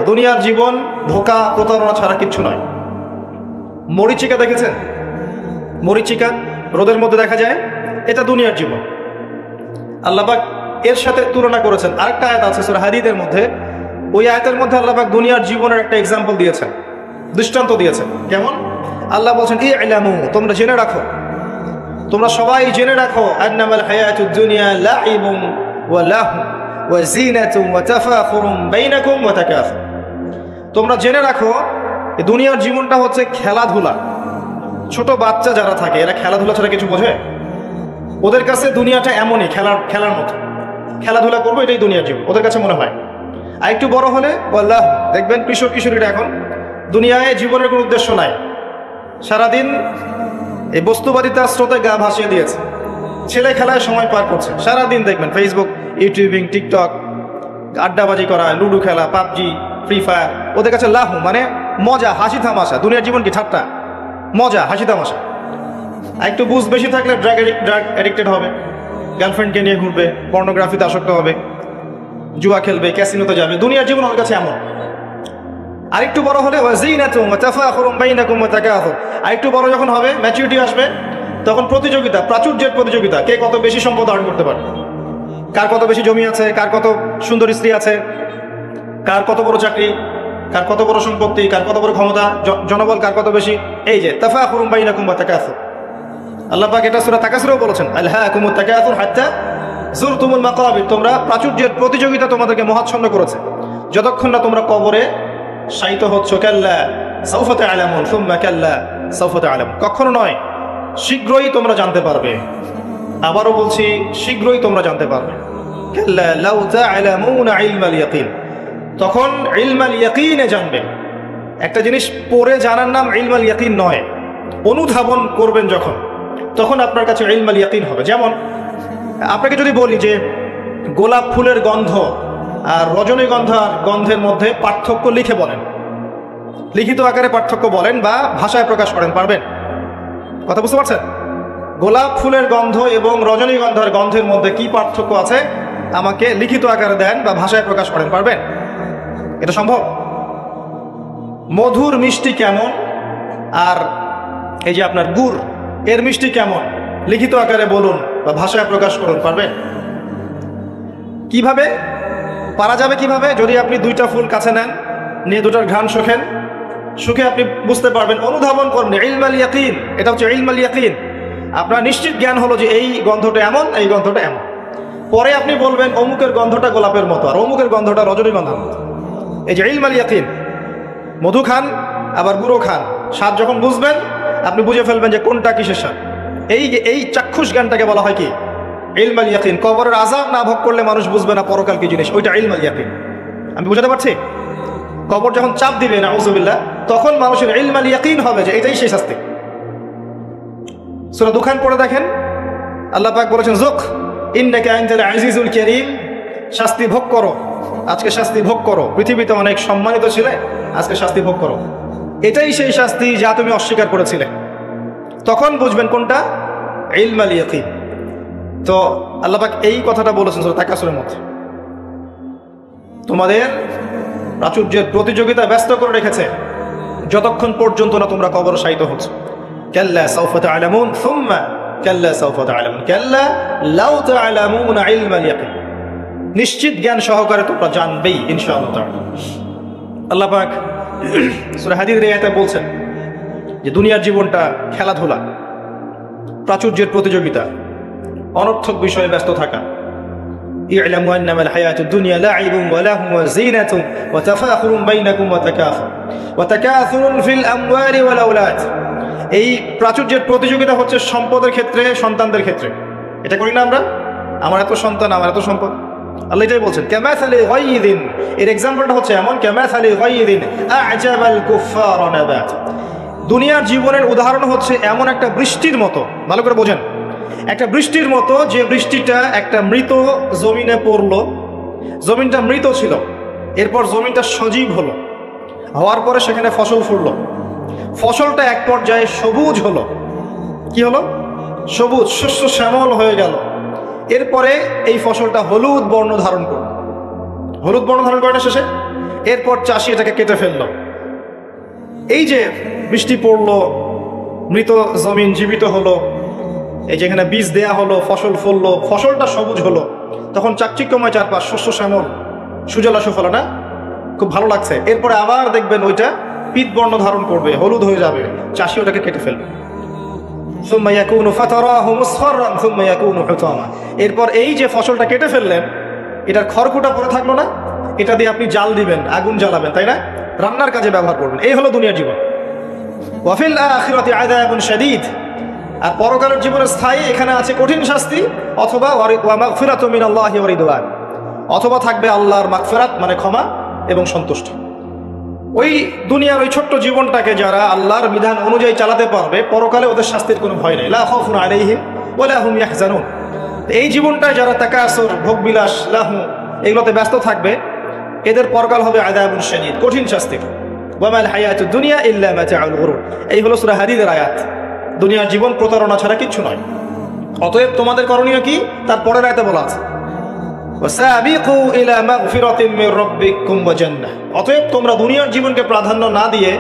দুনিয়ার জীবন ধোঁকা প্রতারণা ছাড়া কিচ্ছু নয়। মরিচিকা দেখেছেন? মরিচিকা রোদের মধ্যে দেখা যায়, এটা দুনিয়ার জীবন। আল্লাহ পাক এর সাথে তুলনা করেছেন। আরেকটা আয়াত আছে সূরা হাদীদের মধ্যে, ওই আয়াতের মধ্যে আল্লাহ পাক দুনিয়ার জীবনের একটা এক্সাম্পল দিয়েছেন, দৃষ্টান্ত দিয়েছেন। কেমন? আল্লাহ বলছেন ই'লামু, তোমরা জেনে রাখো, তোমরা সবাই জেনে রাখো, আন্নামাল হায়াতুদ দুনিয়া লাইবুন ওয়া লাহু ওয়া যিনাতুন ওয়া তাফাখুরুন বাইনাকুম ওয়া তাকাসুর। তোমরা জেনে রাখো এই দুনিয়ার জীবনটা হচ্ছে খেলাধুলা। ছোট বাচ্চা যারা থাকে এরা খেলাধুলা ছাড়া কিছু বোঝে? ওদের কাছে দুনিয়াটা এমনই, খেলার মতো, খেলাধুলা করবো, এটাই দুনিয়ার জীবন ওদের কাছে মনে হয়। আর একটু বড় হলে আল্লাহ দেখবেন কিশোর কিশোরীরা এখন দুনিয়ায় জীবনের কোনো উদ্দেশ্য নাই, সারাদিন এই বস্তুবাদিতার স্রোতে গা ভাসিয়ে দিয়েছে, ছেলে খেলায় সময় পার করছে। সারাদিন দেখবেন ফেসবুক, ইউটিউবিং, টিকটক, আড্ডাবাজি করা, লুডো খেলা, পাবজি, ফ্রি ফায়ার। ওদের কাছে লাহু মানে মজা, হাসি তামাশা। দুনিয়ার জীবন কি? ঠাট্টা, মজা, হাসি তামাশা। আর একটু বুঝ বেশি থাকলে ড্রাগ অ্যাডিক্টেড হবে, গার্লফ্রেন্ডকে নিয়ে ঘুরবে, পর্নোগ্রাফিতে আসক্ত হবে, জুয়া খেলবে, ক্যাসিনোতে যাবে। দুনিয়ার জীবন ওর কাছে এমন। আরেকটু বড় হলে আরেকটু বড় যখন হবে, ম্যাচুরিটি আসবে, তখন প্রতিযোগিতা, প্রাচুর্যের প্রতিযোগিতা, কে কত বেশি সম্পদ অর্জন করতে পারে, কার কত বেশি জমি আছে, কার কত সুন্দর স্ত্রী আছে, কার কত বড় চাকরি, কার কত বড় সম্পত্তি, কার কত বড় ক্ষমতা, জনবল কার কত বেশি। এই যে তাফাখুরুম বাইনাকুম ওয়া তাকাসুর, আল্লাহ পাক এটা সূরা তাকাসুরেও বলেছেন, আলহাকুমুত তাকাসুর হাত্তা যুরতুমুল মাকাবির। তোমরা প্রাচুর্যের প্রতিযোগিতা তোমাদেরকে মহাচ্ছন্ন করেছে যতক্ষণ না তোমরা কবরে শায়িত হচ্ছ। কাল্লা সাউফা তা'লামুন সুম্মা কাল্লা সাউফা তা'লামুন, কখনো নয়, শীঘ্রই তোমরা জানতে পারবে। আবারও বলছি, শীঘ্রই তোমরা জানতে পারবে। কাল্লা লাউ তা'লামুনা ইলমাল ইয়াকিন, তখন ইলমাল ইয়াকিনে জানবে। একটা জিনিস পড়ে জানার নাম ইলমাল ইয়াকিন নয়, অনুধাবন করবেন যখন, তখন আপনার কাছে ইলমাল ইয়াকিন হবে। যেমন আপনাকে যদি বলি যে গোলাপ ফুলের গন্ধ আর রজনীগন্ধার গন্ধের মধ্যে পার্থক্য লিখে বলেন, লিখিত আকারে পার্থক্য বলেন বা ভাষায় প্রকাশ করেন, পারবেন? কথা বুঝতে পারছেন? গোলাপ ফুলের গন্ধ এবং রজনীগন্ধার গন্ধের মধ্যে কি পার্থক্য আছে আমাকে লিখিত আকারে দেন বা ভাষায় প্রকাশ করেন, পারবেন? এটা সম্ভব? মধুর মিষ্টি কেমন আর এই যে আপনার গুড়, এর মিষ্টি কেমন, লিখিত আকারে বলুন বা ভাষায় প্রকাশ করুন, পারবেন? কিভাবে পারা যাবে? কিভাবে? যদি আপনি দুইটা ফুল কাছে নেন, নিয়ে দুটার ঘ্রাণ শোকেন, শুকে আপনি বুঝতে পারবেন, অনুধাবন করবেন। ইলমাল ইয়াকিন, এটা হচ্ছে ইলমাল ইয়াকিন। আপনার নিশ্চিত জ্ঞান হলো যে এই গন্ধটা এমন, এই গন্ধটা এমন। পরে আপনি বলবেন অমুকের গন্ধটা গোলাপের মতো আর অমুকের গন্ধটা রজনীগন্ধার মতো। এই যে ইলমাল ইয়াকিন, মধু খান আবার গুঁড়ো খান, স্বাদ যখন বুঝবেন আপনি বুঝে ফেলবেন যে কোনটা কিসের স্বাদ। এই চাক্ষুষ জ্ঞানটাকে বলা হয় কি? ইলমাল ইয়াকিন। কবরের আযাব না ভোগ করলে মানুষ বুঝবে না পরকাল কি জিনিস, ওইটা ইলমাল ইয়াকিন। আমি বুঝাতে পারছি? কবর যখন চাপ দিবে নাউযুবিল্লাহ, তখন মানুষের ইলমাল ইয়াকিন হবে যে এটাই সেই শাস্তি। সূরা দুখান পড়ে দেখেন, আল্লাহ পাক বলেছেন যুক ইন্নাকা আনতাল আজিজুল কারীম, শাস্তি ভোগ করো, আজকে শাস্তি ভোগ করো। পৃথিবীতে অনেক সম্মানিত ছিলে, আজকে শাস্তি ভোগ করো। এটাই সেই শাস্তি যা তুমি অস্বীকার করেছিলে। তখন বুঝবেন কোনটা ইলমাল ইয়াকিন। তো আল্লাহ পাক এই কথাটা বলেছেন সূরা তাকাসুরের মধ্যে, তোমাদের প্রাচুর্যের প্রতিযোগিতা ব্যস্ত করে রেখেছে যতক্ষণ পর্যন্ত না তোমরা কবরে শায়িত হচ্ছ। কাল্লা সাউফা তা'লামুন সুম্মা কাল্লা সাউফা তা'লামুন কাল্লা লাউ তা'লামুনা ইলমাল ইয়াকিন, নিশ্চিত জ্ঞান সহকারে তোমরা জানবেই ইনশাআল্লাহ তাআলা। আল্লাহ পাক সূরা হাদীদের আয়াতে বলছেন যে দুনিয়ার জীবনটা খেলাধুলা, প্রাচুর্যের প্রতিযোগিতা, অনর্থক বিষয়ে ব্যস্ত থাকা। ই'লামু আন্নামাল হায়াতুদ দুনিয়া লাইবুন ওয়া লাহু ওয়া যিনাতুন ওয়া তাফাখুরুন বাইনাকুম ওয়া তাকাসুরুন ফিল আমওয়ালি ওয়াল আওলাদ। এই প্রাচুর্যের প্রতিযোগিতা হচ্ছে সম্পদের ক্ষেত্রে, সন্তানদের ক্ষেত্রে। এটা করি না আমরা? আমার এত সন্তান, আমার এত সম্পদ। আল্লাহ এটাই বলছেন, কামাসালি গায়যিন, এর এক্সাম্পলটা হচ্ছে এমন, কামাসালি গায়যিন আ'জাবাল কুফফার নাবাত। দুনিয়ার জীবনের উদাহরণ হচ্ছে এমন একটা বৃষ্টির মতো, ভালো করে বোঝেন, একটা বৃষ্টির মতো যে বৃষ্টিটা একটা মৃত জমিনে পড়লো, জমিনটা মৃত ছিল, এরপর জমিনটা সজীব হলো, হওয়ার পরে সেখানে ফসল ফুটলো, ফসলটা এক পর্যায়ে সবুজ হলো। কি হলো? সবুজ, শস্য শ্যামল হয়ে গেল। এরপরে এই ফসলটা হলুদ বর্ণ ধারণ করল। হলুদ বর্ণ ধারণ করে না শেষে? এরপর চাষি এটাকে কেটে ফেললো। এই যে বৃষ্টি পড়লো, মৃত জমিন জীবিত হলো, এই যেখানে বীজ দেয়া হলো, ফসল ফললো, ফসলটা সবুজ হলো, তখন চাকচিক্যময় চারপাশ, শস্য শ্যামল, সুজলা সুফলা, না? খুব ভালো লাগছে। এরপরে আবার দেখবেন ওইটা পিত বর্ণ ধারণ করবে, হলুদ হয়ে যাবে, চাষি ওটাকে কেটে ফেলবে। এরপর এই যে ফসলটা কেটে ফেললেন, এটার খড়কুটা পড়ে থাকলো না, এটা দিয়ে আপনি জাল দিবেন, আগুন জ্বালাবেন, তাই না? রান্নার কাজে ব্যবহার করবেন। এই হলো দুনিয়ার জীবন। ওয়াফিল আখিরাতি আযাবুন শাদীদ, আর পরকালের জীবনে স্থায়ী এখানে আছে কঠিন শাস্তি, অথবা ওয়া মাগফিরাতু মিনাল্লাহি ওয়া রিদওয়ান, অথবা থাকবে আল্লাহর মাগফিরাত মানে ক্ষমা এবং সন্তুষ্টি। ওই দুনিয়ার ওই ছোট্ট জীবনটাকে যারা আল্লাহর বিধান অনুযায়ী চালাতে পারবে, পরকালে ওদের শাস্তির কোনো ভয় নেই। লা খাউফুন আলাইহিম ওয়া লা হুম ইয়াহজানুন। এই জীবনটায় যারা তাকাসুর, ভোগবিলাস, লাহু এগুলোতে ব্যস্ত থাকবে, এদের পরকাল হবে আযাবুন শাদীদ, কঠিন শাস্তি। ওয়া মাল হায়াতুদ দুনিয়া ইল্লা মাতাউল গুরুর। এই হলো সূরা হাদীদের আয়াত। দুনিয়ার জীবন প্রতারণা ছাড়া কিচ্ছু নয়। অতএব তোমাদের করণীয় কি? তার পরের আয়াতে বলা আছে, ওয়াসাবিকু ইলা মাগফিরাতিম মির রাব্বিকুম ওয়া জান্নাহ। অতএব তোমরা দুনিয়ার জীবনকে প্রাধান্য না দিয়ে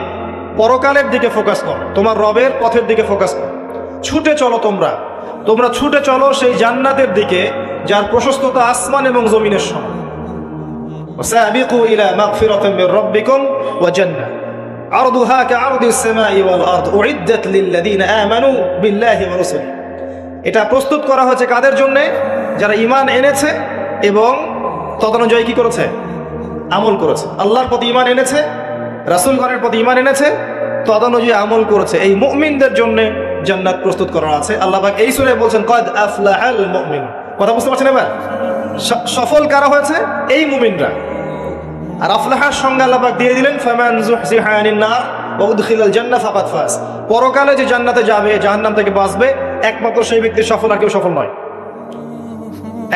পরকালের দিকে ফোকাস করো, তোমার রবের পথের দিকে ফোকাস করো। ছুটে চলো, তোমরা ছুটে চলো সেই জান্নাতের দিকে যার প্রশস্ততা আসমান এবং জমিনের সমান। ওয়াসাবিকু ইলা মাগফিরাতিম মির রাব্বিকুম ওয়া জান্নাহ আরদুহা কাআরদিস সামাই ওয়াল আরদ উইদ্দাত লিল্লাযিনা আমানু বিল্লাহি ওয়া রাসূলিহি। এটা প্রস্তুত করা হয়েছে কাদের জন্য? যারা ঈমান এনেছে এবং তদনুযায়ী কি করেছে? আমল করেছে। আল্লাহর প্রতি ঈমান এনেছে, রাসূলগণের প্রতি ঈমান এনেছে, তদনুযায়ী আমল করেছে। এই মুমিনদের জন্য জান্নাত প্রস্তুত করা আছে। আল্লাহ পাক এই সূরায় বলছেন কদ আফলাহাল মুমিন। কথা বুঝতে পারছেন এবার? সফল কারা হয়েছে? এই মুমিনরা। আর আফলাহার সঙ্গে আল্লাহ পাক দিয়ে দিলেন ফামান যুহজিহা আনিন নার ওয়া উদখিলাল জান্নাহ ফাকাদ ফাজ। পরকালে যে জান্নাতে যাবে, জাহান্নাম থেকে বাঁচবে, একমাত্র সেই ব্যক্তি সফল, আর কেউ সফল নয়।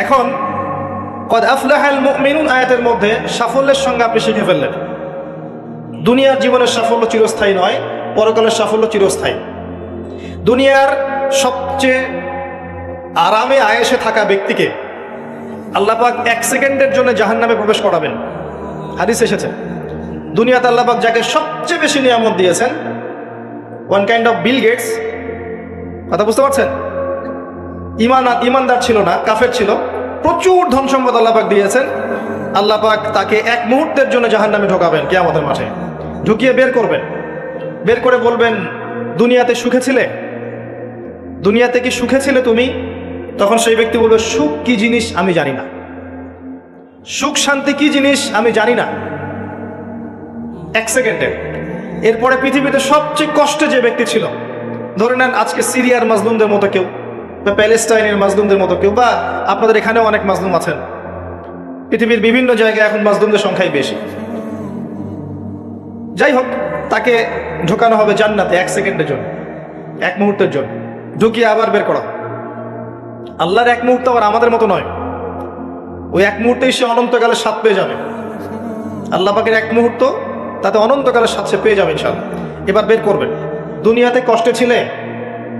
এখন কদ আফলাহাল মুমিনুন আয়াতের মধ্যে সাফল্যের সঙ্গে আপনি শিখে ফেললেন দুনিয়ার জীবনের সাফল্য চিরস্থায়ী নয়, পরকালের সাফল্য চিরস্থায়ী। দুনিয়ার সবচেয়ে আরামে আয়েশে থাকা ব্যক্তিকে আল্লাহ পাক 1 সেকেন্ডের জন্য জাহান্নামে প্রবেশ করাবেন। হাদিস এসেছে, দুনিয়াতে আল্লাহ পাক যাকে সবচেয়ে বেশি নিয়ামত দিয়েছেন, one kind of Bill Gates. কথা বুঝতে পারছেন? ইমানদার ছিল না, কাফের ছিল, প্রচুর ধন সম্পদ আল্লাহ পাক দিয়েছেন। আল্লাহ পাক তাকে 1 মুহূর্তের জন্য জাহান্নামে ঢোকাবেন, কিয়ামতের মাঠে ঢুকিয়ে বের করবেন। বের করে বলবেন, দুনিয়াতে সুখে ছিলে? দুনিয়াতে কি সুখে ছিলে তুমি? তখন সেই ব্যক্তি বলবে, সুখ কি জিনিস আমি জানি না, সুখ শান্তি কি জিনিস আমি জানি না। 1 সেকেন্ডে। এরপরে পৃথিবীতে সবচেয়ে কষ্টে যে ব্যক্তি ছিল, ধরে নেন আজকে সিরিয়ার মাজলুমদের মতো কেউ, বা প্যালেস্টাইনের মাজলুমদের মতো কেউ, বা আপনাদের এখানেও অনেক মাজলুম আছেন, পৃথিবীর বিভিন্ন জায়গায় এখন মাজলুমদের সংখ্যাই বেশি। যাই হোক, তাকে ঢোকানো হবে জান্নাতে 1 সেকেন্ডের জন্য, 1 মুহূর্তের জন্য, ঢুকিয়ে আবার বের করা। আল্লাহর 1 মুহূর্ত আবার আমাদের মতো নয়। ওই 1 মুহূর্তেই সে অনন্তকালের স্বাদ পেয়ে যাবে। আল্লাহ পাকের 1 মুহূর্ত, তাতে অনন্তকালের স্বাদ সে পেয়ে যাবে ইনশাআল্লাহ। এবার বের করবেন, দুনিয়াতে কষ্টে ছিলে?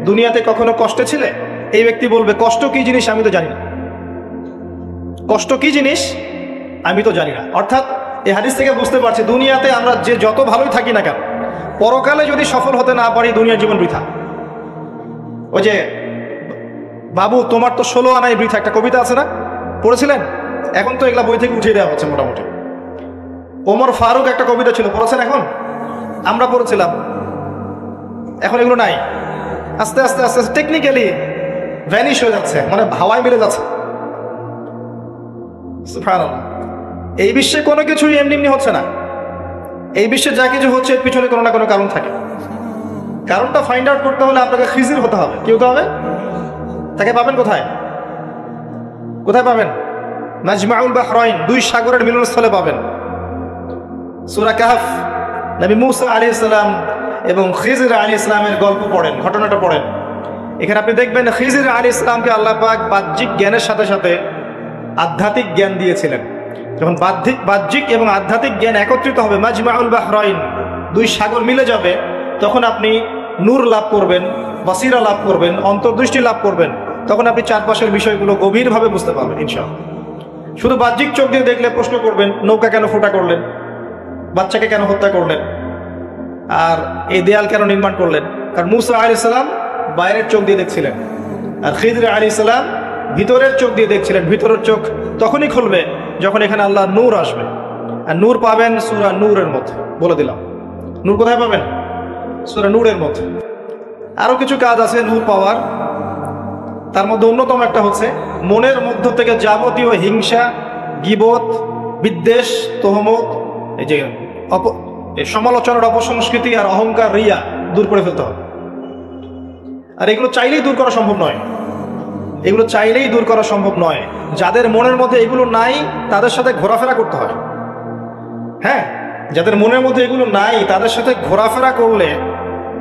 দুনিয়াতে কখনো কষ্টে ছিলে? এই ব্যক্তি বলবে, কষ্ট কি জিনিস আমি তো জানি না, কষ্ট কি জিনিস আমি তো জানি না। অর্থাৎ এই হাদিস থেকে বুঝতে পারছি, দুনিয়াতে আমরা যে যত ভালোই থাকি না কেন, পরকালে যদি সফল হতে না পারি, দুনিয়ার জীবন বৃথা। ওই যে বাবু তোমার তো 16 আনাই বৃথা, একটা কবিতা আছে না, পড়েছিলেন? এখন তো এগুলা বই থেকে উঠিয়ে দেওয়া হচ্ছে মোটামুটি। ওমর ফারুক একটা কবিতা ছিল, পড়েছেন? এখন আমরা পড়েছিলাম, এখন এগুলো নাই। আস্তে আস্তে আস্তে আস্তে টেকনিক্যালি ভ্যানিশ হয়ে যাচ্ছে, মানে হাওয়ায় মিলে যাচ্ছে। সুবহানাল্লাহ। এই বিশ্বে কোনো কিছুই এমনি এমনি হচ্ছে না। এই বিশ্বে যা কিছু হচ্ছে এর পিছনে কোনো না কোনো কারণ থাকে। কারণটা ফাইন্ড আউট করতে হলে আপনাকে খিজির হতে হবে। কি হতে হবে? তাকে পাবেন কোথায়? কোথায় পাবেন? মাজমাউল বাহরাইন, 2 সাগরের মিলনস্থলে পাবেন। সূরা কাহফ, নবী মুসা আলাইহিস সালাম এবং খিজির আলাইহিস সালামের গল্প পড়েন, ঘটনাটা পড়েন। এখানে আপনি দেখবেন খিজির আলাইহিস সালামকে আল্লাহ পাক বাহ্যিক জ্ঞানের সাথে সাথে আধ্যাত্মিক জ্ঞান দিয়েছিলেন। যখন বাহ্যিক এবং আধ্যাত্মিক জ্ঞান একত্রিত হবে, মাজমাউল বাহরাইন, 2 সাগর মিলে যাবে, তখন আপনি নূর লাভ করবেন, বাসিরা লাভ করবেন, অন্তর্দৃষ্টি লাভ করবেন। তখন আপনি চারপাশের বিষয়গুলো গভীরভাবে বুঝতে পারবেন ইনশাআল্লাহ। শুধু বাহ্যিক চোখ দিয়ে দেখলে প্রশ্ন করবেন, নৌকা কেন ফোঁটা করলেন? বাচ্চাকে কেন হত্যা করলেন, আর এই দেয়াল কেন নির্মাণ করলেন? কারণ মুসা আলাইহিস সালাম বাইরের চোখ দিয়ে দেখছিলেন, আর খিদর আলাইহিস সালাম ভিতরের চোখ দিয়ে দেখছিলেন। ভিতরের চোখ তখনই খুলবে যখন এখানে আল্লাহ নূর আসবে, আর নূর পাবেন সূরা নূরের মধ্যে। বলে দিলাম, নূর কোথায় পাবেন? সূরা নূরের মধ্যে। আরো কিছু কাজ আছে নূর পাওয়ার, তার মধ্যে অন্যতম একটা হচ্ছে মনের মধ্য থেকে যাবতীয় হিংসা, গীবত, বিদ্বেষ, তহমত, এই যে সমালোচনার অপসংস্কৃতি আর অহংকার, রিয়া দূর করে ফেলতে হবে। আর এগুলো চাইলেই দূর করা সম্ভব নয়, এগুলো চাইলেই দূর করা সম্ভব নয়। যাদের মনের মধ্যে এগুলো নাই তাদের সাথে ঘোরাফেরা করতে হয়। হ্যাঁ, যাদের মনের মধ্যে এগুলো নাই তাদের সাথে ঘোরাফেরা করলে,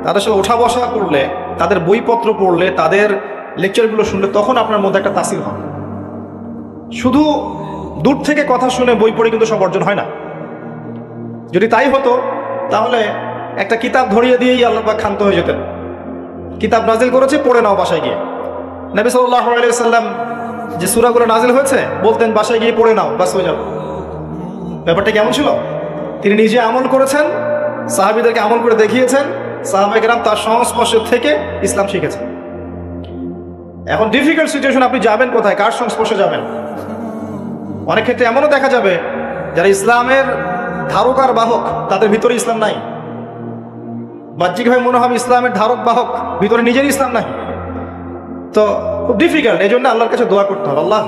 তাদের সাথে ওঠা বসা করলে, তাদের বইপত্র পড়লে, তাদের লেকচারগুলো শুনলে তখন আপনার মধ্যে একটা তাসির হয়। শুধু দূর থেকে কথা শুনে বই পড়ে কিন্তু সব অর্জন হয় না। যদি তাই হতো তাহলে একটা কিতাব ধরিয়ে দিয়েই আল্লাহ পাক ক্ষান্ত হয়ে যেতেন। কিতাব নাজিল করেছে, পড়ে নাও বাসায় গিয়ে। নবী সাল্লাল্লাহু আলাইহি সাল্লাম যে সূরাগুলো নাজিল হয়েছে বলতেন বাসায় গিয়ে পড়ে নাও, বাস হয়ে যাবে। ব্যাপারটা কেমন ছিল? তিনি নিজে আমল করেছেন, সাহাবীদেরকে আমল করে দেখিয়েছেন, সাহাবায়ে কেরাম তার সংস্পর্শে থেকে ইসলাম শিখেছেন। এখন ডিফিকাল্ট সিচুয়েশন, আপনি যাবেন কোথায়, কার সংস্পর্শে যাবেন? অনেক ক্ষেত্রে এমনও দেখা যাবে যারা ইসলামের ধারক আর বাহক, তাদের ভিতরে ইসলাম নাই। বাহ্যিকভাবে মনে হবে ইসলামের ধারক বাহক, ভিতরে নিজের ইসলাম নাই। তো খুব ডিফিকাল্ট। এই জন্য আল্লাহর কাছে দোয়া করতে হবে, আল্লাহ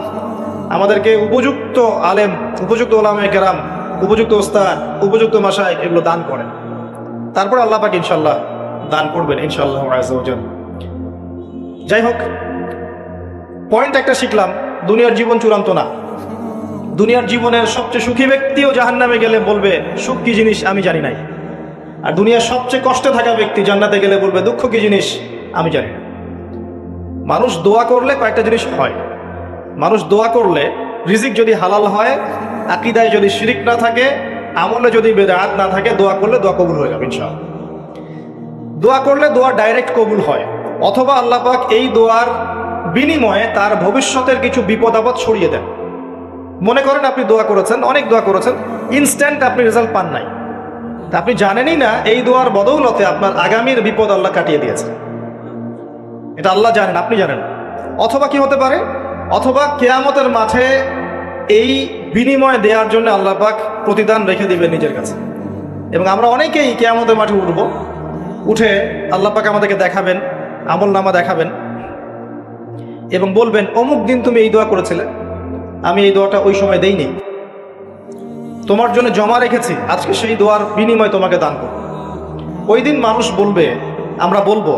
আমাদেরকে উপযুক্ত আলেম, উপযুক্ত ওলামায়ে কেরাম, উপযুক্ত ওস্তাদ, উপযুক্ত মাশায়েখ এগুলো দান করেন। তারপর আল্লাহ পাক ইনশাআল্লাহ দান করবেন ইনশাআল্লাহ আযজা ওয়া জাল। যাই হোক, পয়েন্ট একটা শিখলাম, দুনিয়ার জীবন চূড়ান্ত না। দুনিয়ার জীবনের সবচেয়ে সুখী ব্যক্তিও জাহান্নামে গেলে বলবে সুখ কি জিনিস আমি জানি নাই, আর দুনিয়ার সবচেয়ে কষ্টে থাকা ব্যক্তি জান্নাতে গেলে বলবে দুঃখ কি জিনিস আমি জানি না। মানুষ দোয়া করলে কয়েকটা জিনিস হয়। মানুষ দোয়া করলে রিজিক যদি হালাল হয়, আকীদায় যদি শিরিক না থাকে, আমলে যদি বেদাত না থাকে, দোয়া করলে দোয়া কবুল হয়ে যাবে ইনশাআল্লাহ। দোয়া করলে দোয়া ডাইরেক্ট কবুল হয়, অথবা আল্লাহ পাক এই দোয়ার বিনিময়ে তার ভবিষ্যতের কিছু বিপদ আপদ ছড়িয়ে দেন। মনে করেন আপনি দোয়া করেছেন, অনেক দোয়া করেছেন, ইনস্ট্যান্ট আপনি রেজাল্ট পান নাই, তা আপনি জানেনই না এই দোয়ার বদৌলতে আপনার আগামীর বিপদ আল্লাহ কাটিয়ে দিয়েছে। এটা আল্লাহ জানেন, আপনি জানেন। অথবা কি হতে পারে, অথবা কিয়ামতের মাঠে এই বিনিময় দেওয়ার জন্য আল্লাহ পাক প্রতিদান রেখে দিবেন নিজের কাছে। এবং আমরা অনেকেই কিয়ামতের মাঠে উঠব, উঠে আল্লাহ পাক আমাদেরকে দেখাবেন, আমল নামা দেখাবেন এবং বলবেন অমুক দিন তুমি এই দোয়া করেছিলে, আমি এই দোয়াটা ওই সময় দেইনি, তোমার জন্য জমা রেখেছি, আজকে সেই দোয়ার বিনিময় তোমাকে দান করব। ওই দিন মানুষ বলবে, আমরা বলবো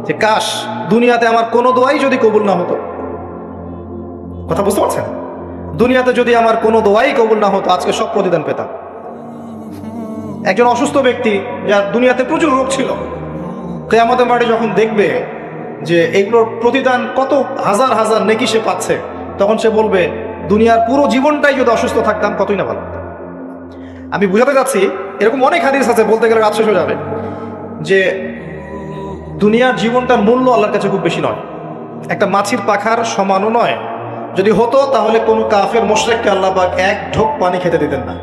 যে কাশ দুনিয়াতে আমার কোনো দোয়াই যদি কবুল না হতো। কথা বুঝতে পারছেন? দুনিয়াতে যদি আমার কোনো দোয়াই কবুল না হতো, আজকে সব প্রতিদান পেতাম। একজন অসুস্থ ব্যক্তি যার দুনিয়াতে প্রচুর রোগ ছিল, কিয়ামতের মাঠে যখন দেখবে যে এগুলোর প্রতিদান কত হাজার হাজার নেকি সে পাচ্ছে, তখন সে বলবে দুনিয়ার পুরো জীবনটাই যদি অসুস্থ থাকতাম কতই না ভালো। আমি বুঝাতে যাচ্ছি, এরকম অনেক হাদিস আছে, বলতে গেলে রাত শেষ হয়ে যাবে, যে দুনিয়ার জীবনটার মূল্য আল্লাহর কাছে খুব বেশি নয়, একটা মাছির পাখার সমানও নয়। যদি হতো তাহলে কোনো কাফের মুশরিককে আল্লাহ পাক এক ঢোক পানি খেতে দিতেন না।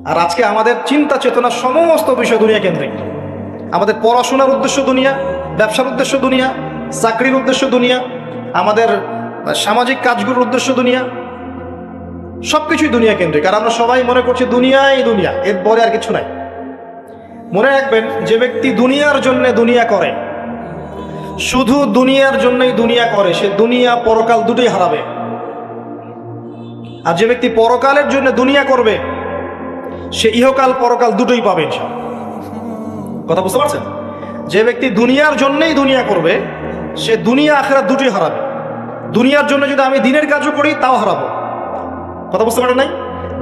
আর আজকে আমাদের চিন্তা চেতনার সমস্ত বিষয় দুনিয়া কেন্দ্রিক। আমাদের পড়াশোনার উদ্দেশ্য দুনিয়া, ব্যবসার উদ্দেশ্য দুনিয়া, চাকরির উদ্দেশ্য দুনিয়া, আমাদের সামাজিক কাজগুলোর উদ্দেশ্য দুনিয়া, সবকিছুই দুনিয়া কেন্দ্রিক। আর আমরা সবাই মনে করছি দুনিয়াই দুনিয়া, এরপরে আর কিছু নাই। মনে রাখবেন, যে ব্যক্তি দুনিয়ার জন্য দুনিয়া করে, শুধু দুনিয়ার জন্যই দুনিয়া করে, সে দুনিয়া পরকাল দুটোই হারাবে। আর যে ব্যক্তি পরকালের জন্য দুনিয়া করবে, সে ইহকাল পরকাল দুটোই পাবে ইনশাআল্লাহ। কথা বুঝতে পারছেন? যে ব্যক্তি দুনিয়ার জন্যই দুনিয়া করবে, সে দুনিয়া আখিরাত দুটোই হারাবে। দুনিয়ার জন্য যদি আমি দিনের কাজও করি তাও হারাবো। কথা বুঝতে পারেন নাই?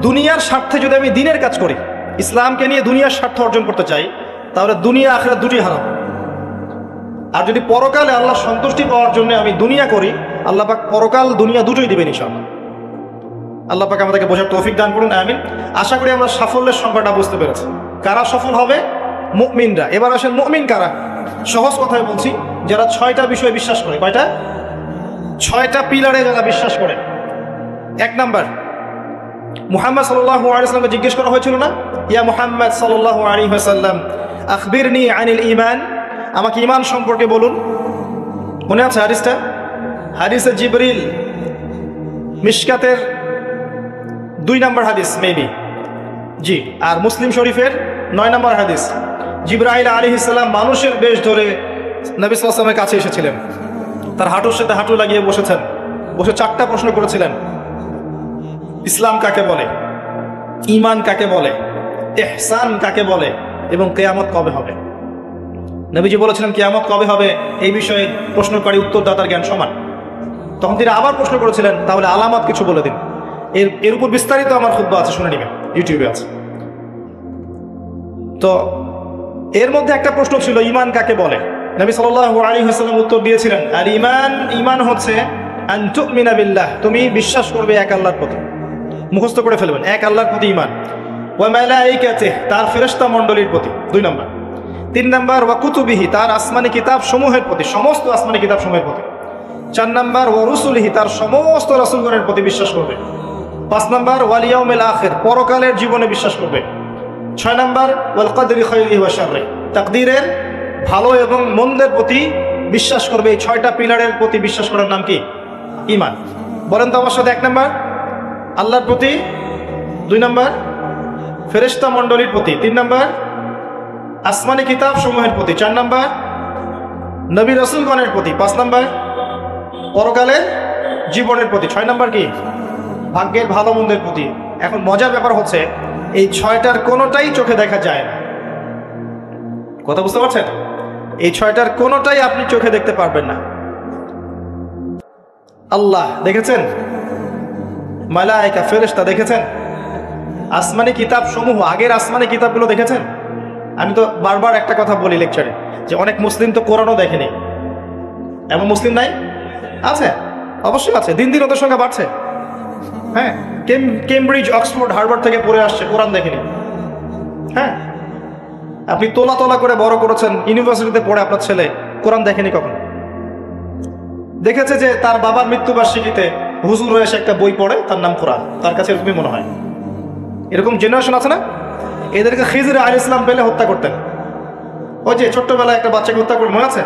দুনিয়ার স্বার্থে যদি আমি দিনের কাজ করি, ইসলামকে নিয়ে দুনিয়ার স্বার্থ অর্জন করতে চাই, তাহলে দুনিয়া আখিরাত দুটোই হারাবো। আর যদি পরকালে আল্লাহ সন্তুষ্টি পাওয়ার জন্য আমি দুনিয়া করি, আল্লাহ পাক পরকাল দুনিয়া দুটোই দিবেন ইনশাআল্লাহ। আল্লাহ পাক আমাদেরকে বোঝার তৌফিক দান করুন, আমিন। আশা করি আমরা সাফল্যের সংখ্যাটা বুঝতে পেরেছি। কারা সফল হবে? মুমিনরা। এবার আসেন, মুমিন কারা? সহজ কথায় বলছি, যারা 6টা বিষয়ে বিশ্বাস করে। কয়টা? 6টা পিলারে যারা বিশ্বাস করে। 1 নাম্বার, মুহাম্মদ সাল্লাল্লাহু আলাইহি ওয়াসাল্লামকে জিজ্ঞেস করা হয়েছিল না, ইয়া মুহাম্মদ সাল্লাল্লাহু আলাইহি ওয়াসাল্লাম আখবিরনি আনিল ঈমান, আমাকে ঈমান সম্পর্কে বলুন। মনে আছে হাদিসটা? হাদিসে জিবরিল, মিশকাতের 2 নম্বর হাদিস মেবি, জি, আর মুসলিম শরীফের 9 নম্বর হাদিস। জিবরাইল আলাইহিস সালাম মানুষের বেশ ধরে নবী সাল্লাল্লাহু আলাইহি ওয়াসাল্লামের কাছে এসেছিলেন, তার হাঁটুর সাথে হাঁটু লাগিয়ে বসেছেন, বসে 4টা প্রশ্ন করেছিলেন। ইসলাম কাকে বলে, ঈমান কাকে বলে, ইহসান কাকে বলে, এবং কিয়ামত কবে হবে। নবীজি বলেছিলেন কিয়ামত কবে হবে এই বিষয়ে প্রশ্নকারী উত্তরদাতার জ্ঞান সমান। তখন তিনি আবার প্রশ্ন করেছিলেন তাহলে আলামত কিছু বলে দিন। এর উপর বিস্তারিত আমার খুতবা আছে, শুনে নিবেন, ইউটিউবে আছে। তো এর মধ্যে একটা প্রশ্ন ছিল ঈমান কাকে বলে। নবী সাল্লাল্লাহু আলাইহি ওয়াসাল্লাম উত্তর দিয়েছিলেন, আর ঈমান হচ্ছে আন তুমিনা বিল্লাহ, তুমি বিশ্বাস করবে এক আল্লাহর প্রতি, মুখস্থ করে ফেলবেন, এক আল্লাহর প্রতি ঈমান। ওয়া মালাইকাতিহি, তার ফেরেশতা মণ্ডলীর প্রতি 2 নম্বর। 3 নম্বর ওয়া কুতুবিহি, তার আসমানি কিতাব সমূহের প্রতি, সমস্ত আসমানি কিতাব সমূহের প্রতি। 4 নম্বর ওয়া রুসুলিহি, তার সমস্ত রাসূলগণের প্রতি বিশ্বাস করবে। 5 নম্বর ওয়াল ইয়াউমিল আখির, পরকালের জীবনে বিশ্বাস করবে। 6 নম্বর ওয়াল কদরি খাইরিহি ওয়া শাররিহি, তাকদীরের ভালো এবং মন্দের প্রতি বিশ্বাস করবে। এই 6টা পিলারের প্রতি বিশ্বাস করার নাম কি? ঈমান। বলেন তো আমার সাথে। 1 নম্বর আল্লাহর প্রতি, 2 নম্বর ফেরেশতা মণ্ডলীর প্রতি, 3 নম্বর আসমানি কিতাব সমূহের প্রতি, 4 নম্বর নবী রাসূলগণের প্রতি, 5 নম্বর পরকালের জীবনের প্রতি, 6 নম্বর কি? ভাগ্যের ভালো মন্দের প্রতি। এখন মজার ব্যাপার হচ্ছে এই 6টার কোনোটাই চোখে দেখা যায় না। কথা বুঝতে পারছেন? এই 6টার কোনোটাই আপনি চোখে দেখতে পারবেন না। আল্লাহ দেখেছেন, মালায়েকা ফেরেশতা দেখেছেন, আসমানি কিতাব সমূহ, আগের আসমানি কিতাবগুলো দেখেছেন। আমি তো বারবার একটা কথা বলি লেকচারে, যে অনেক মুসলিম তো কোরআনও দেখেনি। এমন মুসলিম নাই? আছে, অবশ্যই আছে, দিন দিন ওদের সংখ্যা বাড়ছে। হ্যাঁ, কেমব্রিজ, অক্সফোর্ড, হার্ভার্ড থেকে পড়ে আসছে, কোরআন দেখেনি। হ্যাঁ, আপনি তোলা তোলা করে বড় করেছেন, ইউনিভার্সিটিতে পড়ে আপনার ছেলে কোরআন দেখেনি কখন? দেখেছে যে তার বাবার মৃত্যুবার্ষিকীতে হুজুর এসে একটা বই পড়ে, তার নাম কোরআন, তার কাছে এরকমই মনে হয়। এরকম জেনারেশন আছে না? এদেরকে খিজর আলাইহিস সালাম পেলে হত্যা করতেন। ওই যে ছোট্টবেলায় একটা বাচ্চাকে হত্যা করে, মনে আছে?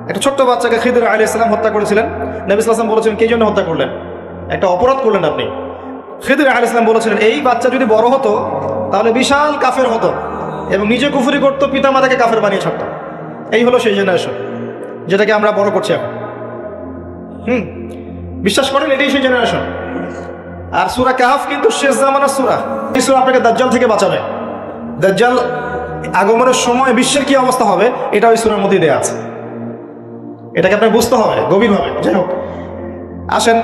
একটা ছোট্ট বাচ্চাকে খিজর আলাইহিস সালাম হত্যা করেছিলেন। নবী সাল্লাল্লাহু আলাইহি ওয়াসাল্লাম বলেছিলেন, কে জন্য হত্যা করলেন? একটা অপরাধ করলেন আপনি। খিজর আলাইহিস সালাম বলেছিলেন, এই বাচ্চা যদি বড় হতো তাহলে বিশাল কাফের হতো এবং নিজে কুফরি করতো, পিতা মাতাকে কাফের বানিয়ে ছাড়তো। এই হলো সেই জেনারেশন যেটাকে আমরা বড় করছি এখন। বিশ্বাস করেন এটাই সেই জেনারেশন। আর সূরা কাহফ কিন্তু শেষ জামানার সূরা। এই সূরা আপনাকে দাজ্জাল থেকে বাঁচাবে। দাজ্জাল আগমনের সময় বিশ্বের কি অবস্থা হবে এটা ওই সূরার মধ্যেই দেয়া আছে। এটাকে আপনাকে বুঝতে হবে গভীরভাবে। যাই হোক, আসেন,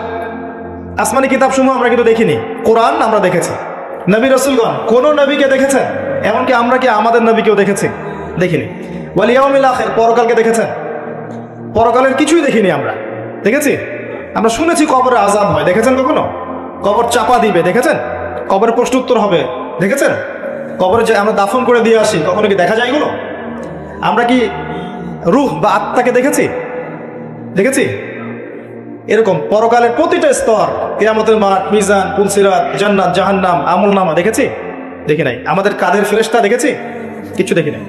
আসমানি কিতাব সমূহ আমরা কিন্তু দেখিনি, কোরআন আমরা দেখেছি। নবী রাসূলগণ কোন নবীকে দেখেছেন? এমনকি আমরা কি আমাদের নবীকেও দেখেছি? দেখিনি। ওয়াল ইয়াউমিল আখির, পরকালকে দেখেছেন? পরকালের কিছুই দেখিনি আমরা। দেখেছি? আমরা শুনেছি কবরে আযাব হয়, দেখেছেন কখনো? কবর চাপা দিবে, দেখেছেন? কবরের প্রশ্নোত্তর হবে, দেখেছেন? কবরে যে আমরা দাফন করে দিয়ে আসি, কখনো কি দেখা যায় এগুলো? আমরা কি রূহ বা আত্মাকে দেখেছি? দেখেছি? এরকম পরকালের প্রতিটা স্তর, কিয়ামতের মাঠ, মিজান, পুলসিরাত, জান্নাত, জাহান্নাম, আমলনামা দেখেছি? দেখি নাই। আমাদের কাদের ফেরেশতা দেখেছি? কিছু দেখি নাই।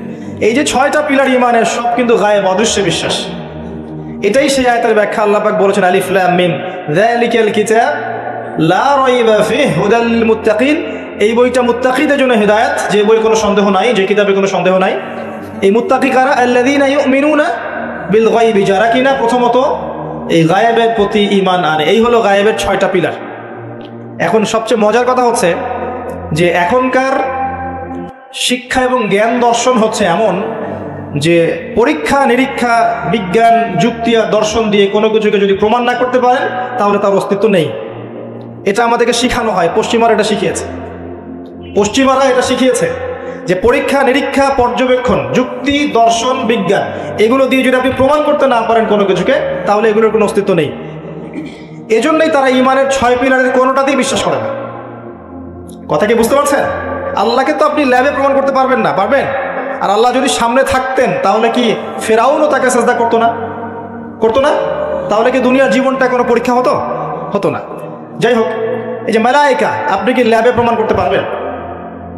এই যে 6টা পিলার ঈমানের, সব কিন্তু গায়েব, অদৃশ্য বিশ্বাস। এটাই সেই আয়াতের ব্যাখ্যা। আল্লাহ পাক বলেছেন, আলিফ লাম মিম যালিকাল কিতাব লা রাইবা ফিহি হুদাল লিল মুত্তাকিন। এই বইটা মুত্তাকিদের জন্য হেদায়েত, যে বই কোনো সন্দেহ নাই, যে কিতাবে কোনো সন্দেহ নাই। এই মুত্তাকি কারা? আল্লাযীনা ইউমিনুনা বিল গায়বি, যারা কিনা প্রথমত এই গায়েবের প্রতি ঈমান আনে। এই হলো গায়েবের 6টা পিলার। এখন সবচেয়ে মজার কথা হচ্ছে যে এখনকার শিক্ষা এবং জ্ঞান দর্শন হচ্ছে এমন যে পরীক্ষা নিরীক্ষা, বিজ্ঞান, যুক্তি আর দর্শন দিয়ে কোনো কিছুকে যদি প্রমাণ না করতে পারেন তাহলে তার অস্তিত্ব নেই। এটা আমাদেরকে শিখানো হয়, পশ্চিমারা এটা শিখিয়েছে। পশ্চিমারা এটা শিখিয়েছে যে পরীক্ষা নিরীক্ষা, পর্যবেক্ষণ, যুক্তি, দর্শন, বিজ্ঞান, এগুলো দিয়ে যদি আপনি প্রমাণ করতে না পারেন কোনো কিছুকে, তাহলে এগুলোর কোনো অস্তিত্ব নেই। এজন্যই তারা ঈমানের 6 পিলারের কোনোটাতেই বিশ্বাস করে না। কথা কি বুঝতে পারছেন? আল্লাহকে তো আপনি ল্যাবে প্রমাণ করতে পারবেন না, পারবেন? আর আল্লাহ যদি সামনে থাকতেন তাহলে কি ফেরাউনও তাকে সিজদা করতো না? করতো না? তাহলে কি দুনিয়ার জীবনটা কোনো পরীক্ষা হতো? হতো না। যাই হোক, এই যে মালায়েকা, আপনি কি ল্যাবে প্রমাণ করতে পারবেন?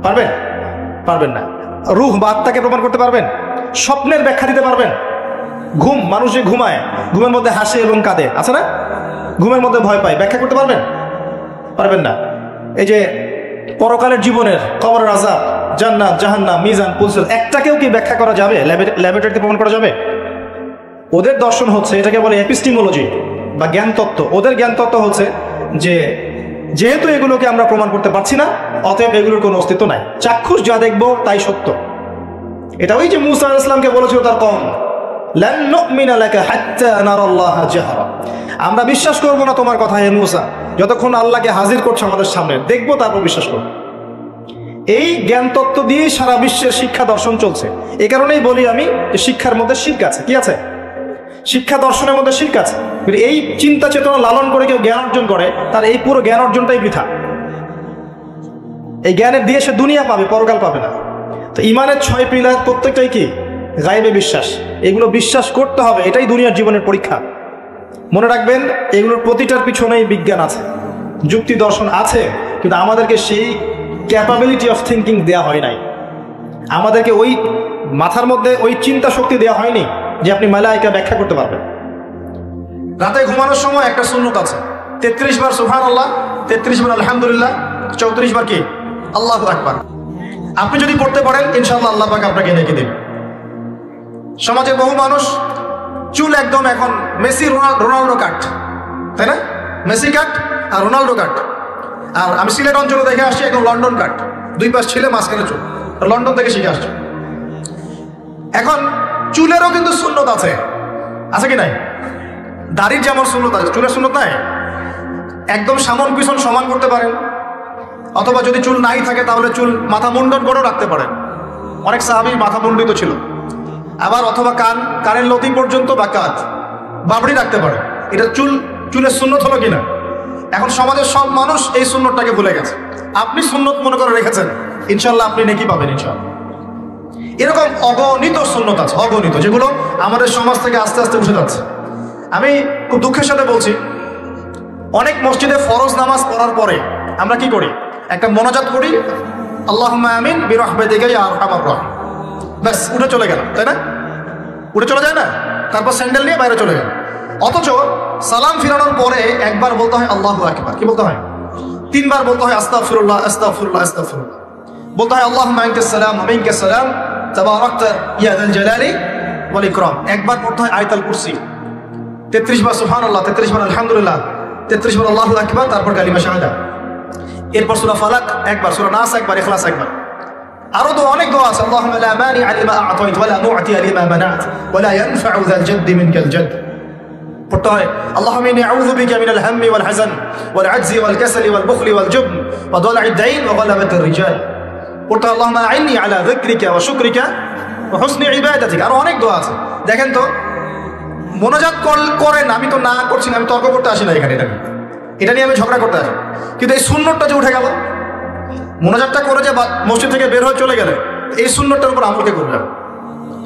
পারবেন? পারবেন না। রূহ বা আত্মাকে প্রমাণ করতে পারবেন? স্বপ্নের ব্যাখ্যা দিতে পারবেন? ঘুম, মানুষ যে ঘুমায়, ঘুমের মধ্যে হাসে এবং কাঁদে, আছে না? ঘুমের মধ্যে ভয় পায়, ব্যাখ্যা করতে পারবেন? পারবেন না। এই যে পরকালের জীবনের, কবরের আযাব, জান্নাত, জাহান্নাম, মিজান, পুলসিরাত, একটাকেও কি ব্যাখ্যা করা যাবে? ল্যাবরেটরিতে প্রমাণ করা যাবে? ওদের দর্শন হচ্ছে, এটাকে বলে এপিস্টিমোলজি বা জ্ঞান তত্ত্ব। ওদের জ্ঞান তত্ত্ব হচ্ছে যে যেহেতু এগুলোকে আমরা প্রমাণ করতে পারছি না, অতএব এগুলোর কোনো অস্তিত্ব নাই। চাক্ষুষ যা দেখবো তাই সত্য। এটা ওই যে মূসা আলাইহিস সালামকে বলেছিল তার কওম, লান নুমিনা লাকা হাত্তা নারাল্লাহা জাহরা, আমরা বিশ্বাস করব না তোমার কথা হে মূসা, যতক্ষণ আল্লাহকে হাজির করছো আমাদের সামনে, দেখবো তারপর বিশ্বাস করব। এই জ্ঞান তত্ত্ব দিয়ে সারা বিশ্বের শিক্ষা দর্শন চলছে। এই কারণেই বলি আমি যে শিক্ষার মধ্যে শিরক আছে। কি আছে? শিক্ষা দর্শনের মধ্যে শিরক আছে। এই চিন্তা চেতনা লালন করে কেউ জ্ঞান অর্জন করে, তার এই পুরো জ্ঞান অর্জনটাই বৃথা। এই জ্ঞানের দিয়ে সে দুনিয়া পাবে, পরকাল পাবে না। তো ইমানের 6 পিলার প্রত্যেকটাই কি? গায়েবে বিশ্বাস। এগুলো বিশ্বাস করতে হবে, এটাই দুনিয়ার জীবনের পরীক্ষা। মনে রাখবেন, এগুলোর প্রতিটার পিছনেই বিজ্ঞান আছে, যুক্তি দর্শন আছে, কিন্তু আমাদেরকে সেই ক্যাপাবিলিটি অফ থিঙ্কিং দেওয়া হয় নাই। আমাদেরকে ওই মাথার মধ্যে ওই চিন্তা শক্তি দেওয়া হয়নি যে আপনি মালায়েকা ব্যাখ্যা করতে পারবেন। রাতে ঘুমানোর সময় একটা সুন্নত আছে, 33 বার সুবহানাল্লাহ, 33 বার আলহামদুলিল্লাহ, 34 বার কি আল্লাহু আকবার। আপনি যদি পড়তে পারেন ইনশাআল্লাহ আল্লাহ পাক আপনাকে নেকি দেবেন। সমাজে বহু মানুষ চুল একদম এখন মেসি রোনাল্ডো কাট, তাই না? মেসি কাট আর রোনাল্ডো কাট। আর আমি সিলেট অঞ্চলে দেখে আসছি একদম লন্ডন কাট, 2 পাশ ছিলে মাঝখানে চুল, লন্ডন থেকে শিখে আসছে। এখন চুলেরও কিন্তু সুন্নত আছে, আছে কি নাই? দাড়ির যেমন সুন্নত আছে, চুলের সুন্নত নাই। একদম সামন পিছন সমান করতে পারেন, অথবা যদি চুল নাই থাকে তাহলে চুল মাথা মুন্ডন করেও রাখতে পারেন। অনেক সাহাবী মাথা মুন্ডিত ছিল। আবার অথবা কানের লতি পর্যন্ত বা কাঁধ বাবড়ি রাখতে পারে। এটা চুলের সুন্নত হলো কিনা? এখন সমাজের সব মানুষ এই সুন্নতটাকে ভুলে গেছে। আপনি সুন্নত মনে করে রেখেছেন, ইনশাল্লাহ আপনি নেকি পাবেন ইনশাল্লাহ। এরকম অগণিত সুন্নত আছে, অগণিত, যেগুলো আমাদের সমাজ থেকে আস্তে আস্তে উঠে যাচ্ছে। আমি খুব দুঃখের সাথে বলছি, অনেক মসজিদে ফরজ নামাজ পড়ার পরে আমরা কি করি? একটা মোনাজাত করি, আল্লাহুম্মা আমিন বিরহমাতিকা ইয়া আরহামার রাহিম, ব্যাস উঠে চলে গেল, তাই না? উঠে চলে যায় না? তারপর স্যান্ডেল নিয়ে বাইরে চলে গেল। অথচ সালাম ফিরানোর পরে একবার বলতে হয় আল্লাহু আকবার। কি বলতে হয়? 3 বার বলতে হয় আস্তাগফিরুল্লাহ আস্তাগফিরুল্লাহ আস্তাগফিরুল্লাহ। বলতে হয় আল্লাহুম্মা আনতাস সালাম ওয়া মিনকাস সালাম তাবারাকতা ইয়া যাল জালালি ওয়াল ইকরাম। একবার পড়তে হয় আয়াতুল কুরসি, 33 বার সুবহানাল্লাহ, 33 বার আলহামদুলিল্লাহ, 33 বার আল্লাহু আকবার, তারপর কালিমা শাহাদা। এরপর সূরা ফালাক একবার, সূরা নাস একবার, ইখলাস একবার। আরো তো অনেক দোয়া আছে, আল্লাহুম্মা লা মানিআ লিমা আ'তাইত ওয়া লা মু'তিয়া লিমা মানা'ত ওয়া লা ইয়ানফা'ু যাল জাদ্দি মিনকাল জাদ। পড়তে হয় আল্লাহুম্মা ইন্নী আউযু বিকা মিনাল হাম্মি ওয়াল হাযান ওয়াল আজজি ওয়াল কাসালি ওয়াল বুখলি ওয়াল জুবন ওয়া দালা'id দাইন ওয়া গালাবাতির রিজাল। পড়তে হয় আল্লাহুম্মা আ'ইন্নী আলা যিকরিকা ওয়া শুকরিকা ওয়া হুসনি ইবাদাতিকা। আরো অনেক দোয়া আছে। দেখেন তো, মোনাজাত করেন, আমি তো না করছি না, আমি তর্ক করতে আসি না এখানে, এটা নিয়ে আমি ঝগড়া করতে আসি। কিন্তু এই সুন্নতটা যে উঠে গেল, মোনাজাতটা করে যে মসজিদ থেকে বের হয়ে চলে গেলে, এই সুন্নতটার উপর আমলকে করলাম,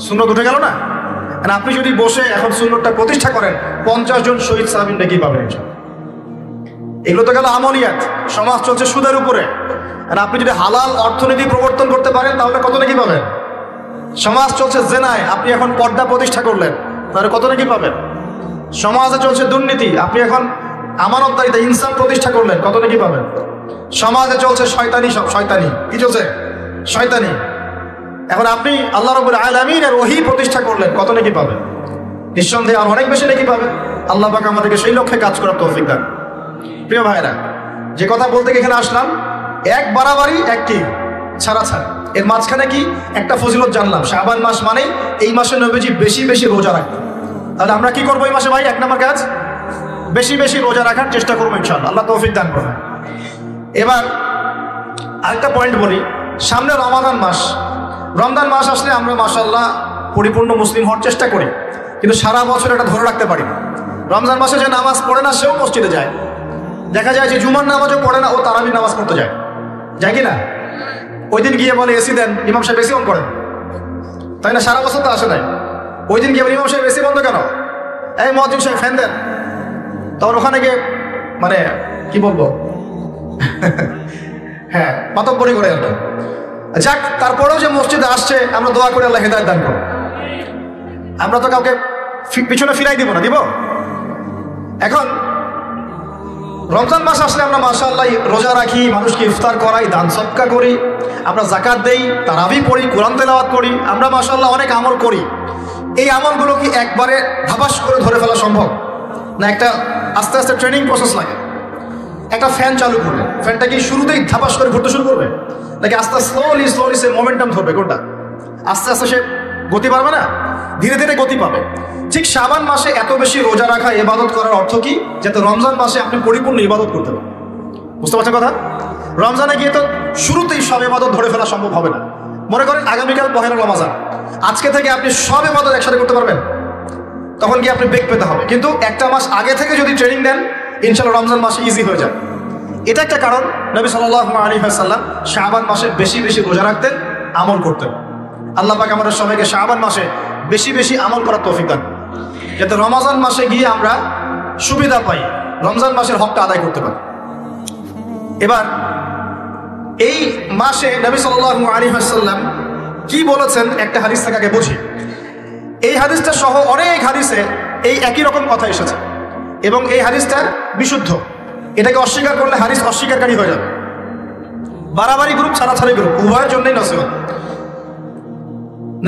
সুন্নত উঠে গেল না? আপনি যদি বসে এখন সুন্নতটা প্রতিষ্ঠা করেন, 50 জন শহীদ সাহাবীর নেকি পাবেন। এগুলো তো গেল আমলিয়াত। সমাজ চলছে সুদের উপরে, আর আপনি যদি হালাল অর্থনীতি প্রবর্তন করতে পারেন তাহলে কত নেকি পাবেন? সমাজ চলছে জেনায়, আপনি এখন পর্দা প্রতিষ্ঠা করলেন, তাহলে কত নেকি পাবেন? সমাজে চলছে দুর্নীতি, আপনি এখন আমানতদারিতা ইনসাফ প্রতিষ্ঠা করলেন, কত নেকি পাবেন? সমাজে চলছে শয়তানি, সব শয়তানি। কি চলছে? শয়তানি। এখন আপনি আল্লাহ রাব্বুল আলামিনের ওহী প্রতিষ্ঠা করলেন, কত নেকি পাবেন? নিঃসন্দেহে আর অনেক বেশি নেকি পাবেন। আল্লাহ পাক আমাদেরকে সেই লক্ষ্যে কাজ করার তৌফিক দান। প্রিয় ভাইরা, যে কথা বলতে এখানে আসলাম, এক বাড়াবাড়ি এক কি ছাড়াছাড়ি, এর মাঝখানে কি একটা ফজিলত জানলাম। শাবান মাস মানেই এই মাসে নবীজি বেশি বেশি রোজা রাখতেন। তাহলে আমরা কি করবো এই মাসে ভাই? 1 নম্বর কাজ, বেশি বেশি রোজা রাখার চেষ্টা করবো ইনশাআল্লাহ, আল্লাহ তৌফিক দান করবেন। এবার আরেকটা পয়েন্ট বলি, সামনে রমাদান মাস। রমজান মাস আসলে আমরা মাশাআল্লাহ পরিপূর্ণ মুসলিম হওয়ার চেষ্টা করি, কিন্তু সারা বছর এটা ধরে রাখতে পারি না। রমজান মাসে যে নামাজ পড়ে না সেও মসজিদে যায়। দেখা যায় যে জুমার নামাজও পড়ে না, ও তারাবির নামাজ পড়তে যায়, যায় কি না? ওই দিন গিয়ে বলে এসি দেন, ইমাম সাহেব এসি অন করেন, তাই না? সারা বছর তো আসে নাই। ওই দিন গিয়ে ইমাম সাহেব এসি বন্ধ কেন? এই মুয়াজ্জিন সাহেব ফ্যান দেন। তখন ওখানে গিয়ে মানে কি বলবো, হ্যাঁ, মাতব্বরি করে আর কি। যাক, তারপরেও যে মসজিদে আসছে আমরা দোয়া করে আল্লাহ হেদায়েত দান করুন। আমরা তো কাউকে পিছনে ফিরাই দিব না, দিব? এখন রমজান মাস আসলে আমরা মাশাআল্লাহ রোজা রাখি, মানুষকে ইফতার করাই, দান সদকা করি, আমরা যাকাত দেই, তারাবি পড়ি, কোরআন তেলাওয়াত করি, আমরা মাশাআল্লাহ অনেক আমল করি। এই আমলগুলো কি একবারে ধাপাস করে ধরে ফেলা সম্ভব না? একটা আস্তে আস্তে ট্রেনিং প্রসেস লাগে। একটা ফ্যান চালু করবে, ফ্যানটা কি শুরুতেই ধাপাস করে ঘুরতে শুরু করবে, নাকি আস্তে স্লোলি স্লোলি সে মোমেন্টাম ধরবে? কোনটা? আস্তে আস্তে সে গতি পাবে না, ধীরে ধীরে গতি পাবে। ঠিক শাবান মাসে এত বেশি রোজা রাখা, ইবাদত করার অর্থ কি? যাতে রমজান মাসে আপনি পরিপূর্ণ ইবাদত করতে পারেন। বুঝতে পারছেন কথা? রমজানে গিয়ে তো শুরুতেই সব ইবাদত ধরে ফেলা সম্ভব হবে না। মনে করেন আগামীকাল পহেলা রমজান, আজকে থেকে আপনি সব ইবাদত একসাথে করতে পারবেন? তখন কি আপনি বেগ পেতে হবে। কিন্তু একটা মাস আগে থেকে যদি ট্রেনিং দেন, ইনশাআল্লাহ রমজান মাসে ইজি হয়ে যায়। এটা একটা কারণ নবী সাল্লাল্লাহু আলাইহি ওয়াসাল্লাম শাবান মাসে বেশি বেশি রোজা রাখতেন, আমল করতেন। আল্লাহ পাক আমাদের সবাইকে শাবান মাসে বেশি বেশি আমল করার তৌফিক দান, যাতে রমজান মাসে গিয়ে আমরা সুবিধা পাই, রমজান মাসের হকটা আদায় করতে পারি। এবার এই মাসে নবী সাল্লাল্লাহু আলাইহি ওয়াসাল্লাম কি বলেছেন একটা হাদিস থেকে আগে বুঝি। এই হাদিসটা সহ অনেক হাদিসে এই একই রকম কথা এসেছে এবং এই হাদিসটা বিশুদ্ধ। এটাকে অস্বীকার করলে হাদিস অস্বীকারী হয়ে যাবে। বাড়াবাড়ি গ্রুপ, ছাড়াছাড়ি গ্রুপ, উভয়ের জন্যই নসিহত।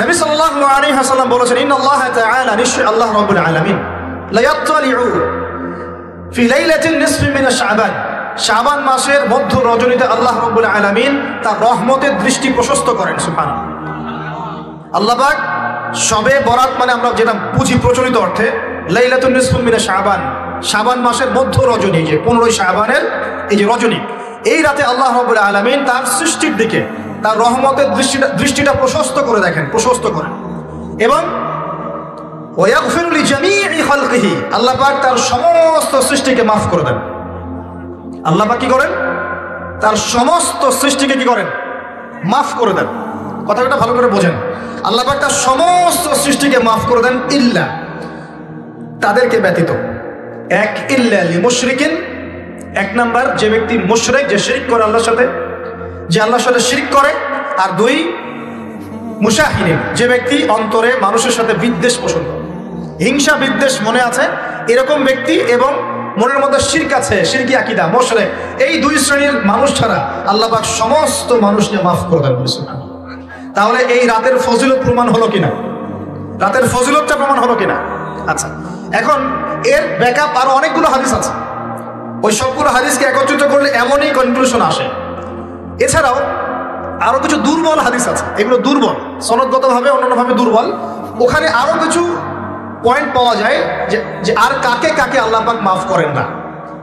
নবী সাল্লাল্লাহু আলাইহি ওয়াসাল্লাম বলেছেন, ইন্নাল্লাহ তাআলা, নিশ্চয় আল্লাহ রাব্বুল আলামিন, লা ইয়াত্তালিউ ফি লাইলাতিন নিসফি মিন শাবান, শাবান মাসের মধ্য রজনীতে আল্লাহ রাব্বুল আলামিন তার রহমতের দৃষ্টি প্রশস্ত করেন। সুবহানাল্লাহ। আল্লাহ পাক শবে বরাত মানে আমরা যেটা বুঝি প্রচলিত অর্থে, লাইলাতুন নিসফি মিন শাবান, শাবান মাসের মধ্য রজনী, যে 15 শাবানের এই যে রজনী, এই রাতে আল্লাহ রাব্বুল আলামিন তার সৃষ্টির দিকে তার রহমতের দৃষ্টিটা প্রশস্ত করে দেখেন, প্রশস্ত করেন। এবং ওয়াগফিরু লিজামিই খালকিহি, আল্লাহ পাক তার সমস্ত সৃষ্টিকে মাফ করে দেন। আল্লাহ পাক কি করেন? তার সমস্ত সৃষ্টিকে কি করেন? মাফ করে দেন। কথাটা ভালো করে বোঝেন। আল্লাহ পাক তার সমস্ত সৃষ্টিকে মাফ করে দেন, ইল্লা, তাদেরকে ব্যতীত। এক, ইল্লা লিমুশরিকিন, এক নাম্বার যে ব্যক্তি মুশরিক, যে শিরক করে আল্লাহর সাথে, যে আল্লাহর সাথে শিরক করে। আর দুই, মুশাহিদিন, যে ব্যক্তি অন্তরে মানুষের সাথে বিদ্বেষ পোষণ করে, হিংসা বিদ্বেষ মনে আছে এরকম ব্যক্তি, এবং মনের মধ্যে শিরক আছে, শিরকি আকীদা, মুশরিক, এই দুই শ্রেণীর মানুষ ছাড়া আল্লাহ পাক সমস্ত মানুষকে মাফ করে দেন। তাহলে এই রাতের ফজিলত প্রমাণ হলো কিনা? রাতের ফজিলতটা প্রমাণ হলো কিনা? আচ্ছা, এখন এর ব্যাকআপ আরো অনেকগুলো হাদিস আছে। ওই সবগুলো হাদিসকে একত্রিত করলে এমনই কনক্লুশন আসে। এছাড়াও আরো কিছু দুর্বল হাদিস আছে, এগুলো দুর্বল, সনদগতভাবে অন্যান্যভাবে দুর্বল। ওখানে আরো কিছু পয়েন্ট পাওয়া যায় যে আর কাকে কাকে আল্লাহ পাক মাফ করেন না।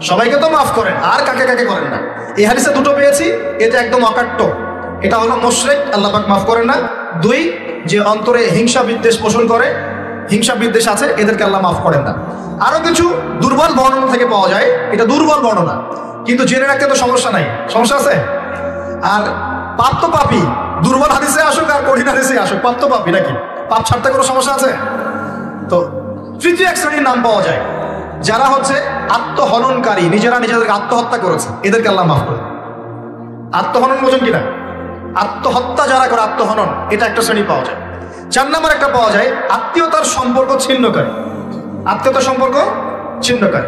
সবাইকে তো মাফ করেন, আর কাকে কাকে করেন না। এই হাদিসে দুটো পেয়েছি, এটা একদম অকাট্য। এটা হলো মুশরিক, আল্লাহ পাক মাফ করেন না। দুই, যে অন্তরে হিংসা বিদ্বেষ পোষণ করে, হিংসা বিদ্বেষ আছে, এদেরকে আল্লাহ মাফ করেন না। আরো কিছু দুর্বল বর্ণনা থেকে পাওয়া যায়, এটা দুর্বল বর্ণনা, কিন্তু জেনে রাখতে তো সমস্যা নাই। সমস্যা আছে? আর পাপ তো পাপি, দুর্বল হাদিসে আসুক আর কঠিন হাদিসে আসুক, পাপ তো পাপি নাকি? পাপ ছাড়তে কোনো সমস্যা আছে? তো তৃতীয় এক শ্রেণীর নাম পাওয়া যায়, যারা হচ্ছে আত্মহননকারী, নিজেরা নিজেদেরকে আত্মহত্যা করেছে, এদেরকে আল্লাহ মাফ করে। আত্মহনন বোঝেন কিনা? আত্মহত্যা যারা করে, আত্মহনন, এটা একটা শ্রেণী পাওয়া যায়। 4 নম্বর একটা পাওয়া যায় আত্মীয়তার সম্পর্ক ছিন্নকারী, আত্মীয়তার সম্পর্ক ছিন্নকারী।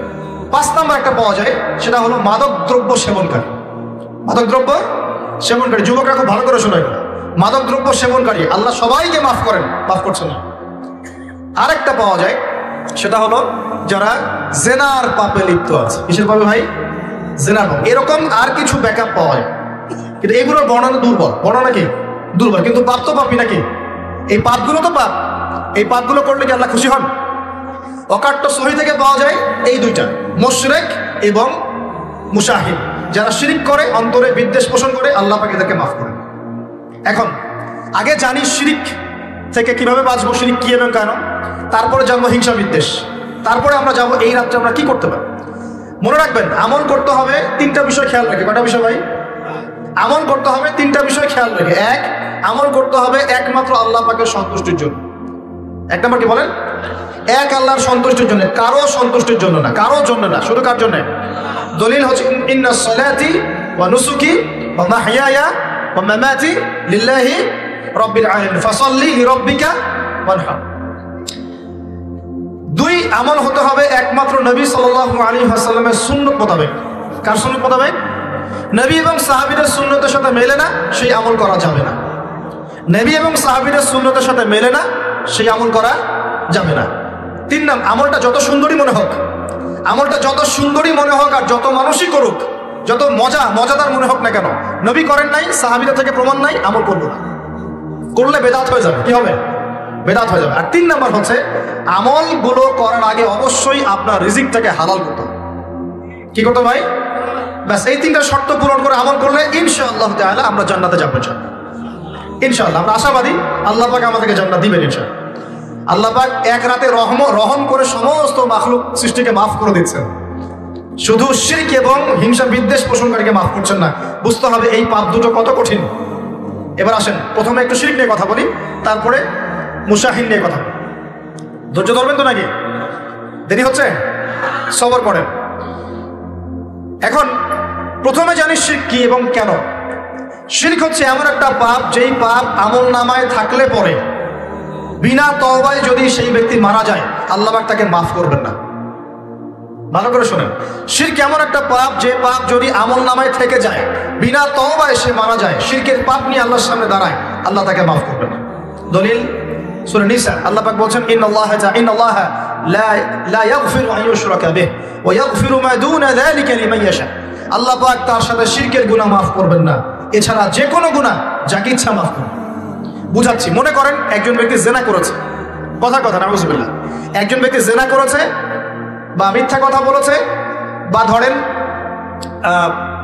5 নম্বর একটা পাওয়া যায়, সেটা হলো মাদক দ্রব্য সেবনকারী। মাদক দ্রব্য সেবনকারী, যুবকরা খুব ভালো করে শোনায়, মাদক দ্রব্য সেবনকারী আল্লাহ সবাইকে মাফ করেন, মাফ করছেন না। আরেকটা পাওয়া যায়, সেটা হলো যারা জেনার পাপে লিপ্ত আছে। কিসের পাপে ভাই? জেনার পাপ। এরকম আর কিছু ব্যাকআপ পাওয়া যায়, কিন্তু এগুলোর বর্ণনা দুর্বল। বর্ণনা কি? দুর্বল, কিন্তু পাপ তো পাপই নাকি? এই পাপগুলো তো পাপ, এই পাপগুলো করলে কি আল্লাহ খুশি হন? অকাট্য সহি থেকে পাওয়া যায় এই দুইটা, মুশরিক এবং মুশাহিদ, যারা শিরক করে, অন্তরে বিদ্বেষ পোষণ করে, আল্লাহ পাক এদেরকে মাফ করেন। এখন আগে জানি শিরক থেকে কিভাবে বাঁচবো, শিরক কি এবং কেন, তারপরে জানবো হিংসা বিদ্বেষ, তারপরে আমরা যাবো এই রাত্রে আমরা কি করতে পারি। মনে রাখবেন, আমল করতে হবে 3টা বিষয় খেয়াল রেখে। কয়টা বিষয় ভাই? আমল করতে হবে 3টা বিষয় খেয়াল রেখে। এক, আমল করতে হবে একমাত্র আল্লাহ পাকের সন্তুষ্টির জন্য। 1 নম্বর কি বলেন? এক, আল্লাহর সন্তুষ্টির জন্য, কারো সন্তুষ্টির জন্য না, কারোর জন্য না, শুধু কার জন্য? দলিল হচ্ছে ইন্নাস সালাতি ওয়া নুসুকি ওয়া মাহইয়ায়া ওয়া মামাতি লিল্লাহি রাব্বিল আলামিন ফাসাল্লি লিরাব্বিকা ওয়ানহার। দুই, আমল হতে হবে একমাত্র নবী সাল্লাল্লাহু আলাইহি ওয়াসাল্লামের সুন্নাত মোতাবেক। কার সুন্নাত মোতাবেক? নবী এবং সাহাবীদের সুন্নতের সাথে মেলে না সেই আমল করা যাবে না। নবী এবং সাহাবীদের সুন্নতের সাথে মেলে না সেই আমল করা যাবে না। তিন নম্বর, আমলটা যত সুন্দরী মনে হোক, আমলটা যত সুন্দরী মনে হোক আর যত মানুষই করুক, যত মজাদার মনে হোক না কেন, নবী করেন নাই, সাহাবীদের থেকে প্রমাণ নাই, আমল করবো না। করলে বেদাত হয়ে যাবে। কি হবে? বেদাত হয়ে যাবে। আর তিন নম্বর হচ্ছে, আমলগুলো করার আগে অবশ্যই আপনার রিজিকটাকে হালাল করতে হবে। কি করতে ভাই? ব্যাস এই তিনটা শর্ত পূরণ করে আমল করলে ইনশাআল্লাহ তাআলা আমরা জান্নাতে যাবো। ইনশাআল্লাহ আমরা আশাবাদী আল্লাহ পাক আমাদেরকে জান্নাত দিবেন ইনশাআল্লাহ। আল্লাহ পাক এক রাতে রহম করে সমস্ত মাখলুক সৃষ্টিকে মাফ করে দিচ্ছেন, শুধু শিরক এবং হিংসা বিদ্বেষ পোষণকারীকে মাফ করছেন না। বুঝতে হবে এই পাপ দুটো কত কঠিন। এবার আসেন প্রথমে একটু শিরক নিয়ে কথা বলি, তারপরে মুশাহিন নিয়ে কথা। ধৈর্য ধরবেন তো নাকি? দেরি হচ্ছে? সবর করেন। এখন প্রথমে জানি শিরক কি এবং কেন। শিরক হচ্ছে এমন একটা পাপ, যেই পাপ আমল নামায় থাকলে পরে বিনা তওবায় যদি সেই ব্যক্তি মারা যায়, আল্লাহ পাক তাকে মাফ করবেন না। ভালো করে শোনেন, শিরক এমন একটা পাপ, যে পাপ যদি আমল নামায় থেকে যায়, বিনা তওবায় সে মারা যায়, শিরকের পাপ নিয়ে আল্লাহর সামনে দাঁড়ায়, আল্লাহ তাকে মাফ করবেন না। দলিল সূরা নিসা, আল্লাহ পাক বলছেন ইন্নাল্লাহা লা ইয়াগফিরু আন ইউশরাকা বিহি ওয়া ইয়াগফিরু মা দুনা যালিকা লিমান ইয়াশা। আল্লাহ পাক তার সাথে শিরকের গুনাহ মাফ করবেন না, এছাড়া যে কোনো গুনাহ যাকে ইচ্ছা মাফ করবেন। বুঝাচ্ছি, মনে করেন একজন ব্যক্তি জিনা করেছে, কথা নাউযুবিল্লাহ, একজন ব্যক্তি জিনা করেছে বা মিথ্যা কথা বলেছে বা ধরেন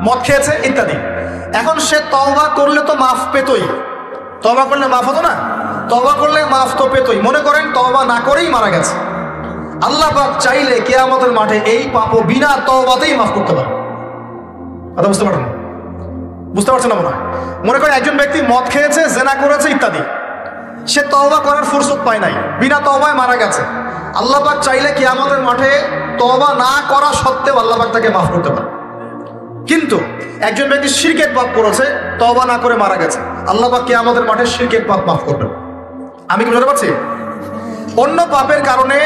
মদ খেয়েছে ইত্যাদি। এখন সে তওবা করলে তো মাফ পেতই, তওবা করলে মাফ হতো না? তওবা করলে মাফ তো পেতই। মনে করেন তওবা না করেই মারা গেছে, আল্লাহ পাক চাইলে কিয়ামতের মাঠে এই পাপও বিনা তওবাতেই মাফ করতে পারে। কথা বুঝতে পারছেন? বুঝতে পারছেন না মনে হয়? মনে করেন একজন ব্যক্তি মদ খেয়েছে, জিনা করেছে ইত্যাদি, সে তওবা করার ফুরসত পায় নাই, বিনা তওবায় মারা গেছে। আল্লাহ পাক চাইলে কিয়ামতের মাঠে তওবা না করা সত্ত্বেও আল্লাহ পাক তাকে মাফ করতে পারে। কিন্তু একজন ব্যক্তি শিরকের পাপ করেছে, তওবা না করে মারা গেছে, আল্লাহ পাক কিয়ামতের মাঠে শিরকের পাপ মাফ করবেন। আমি কি বুঝতে পারছি? অন্য পাপের কারণে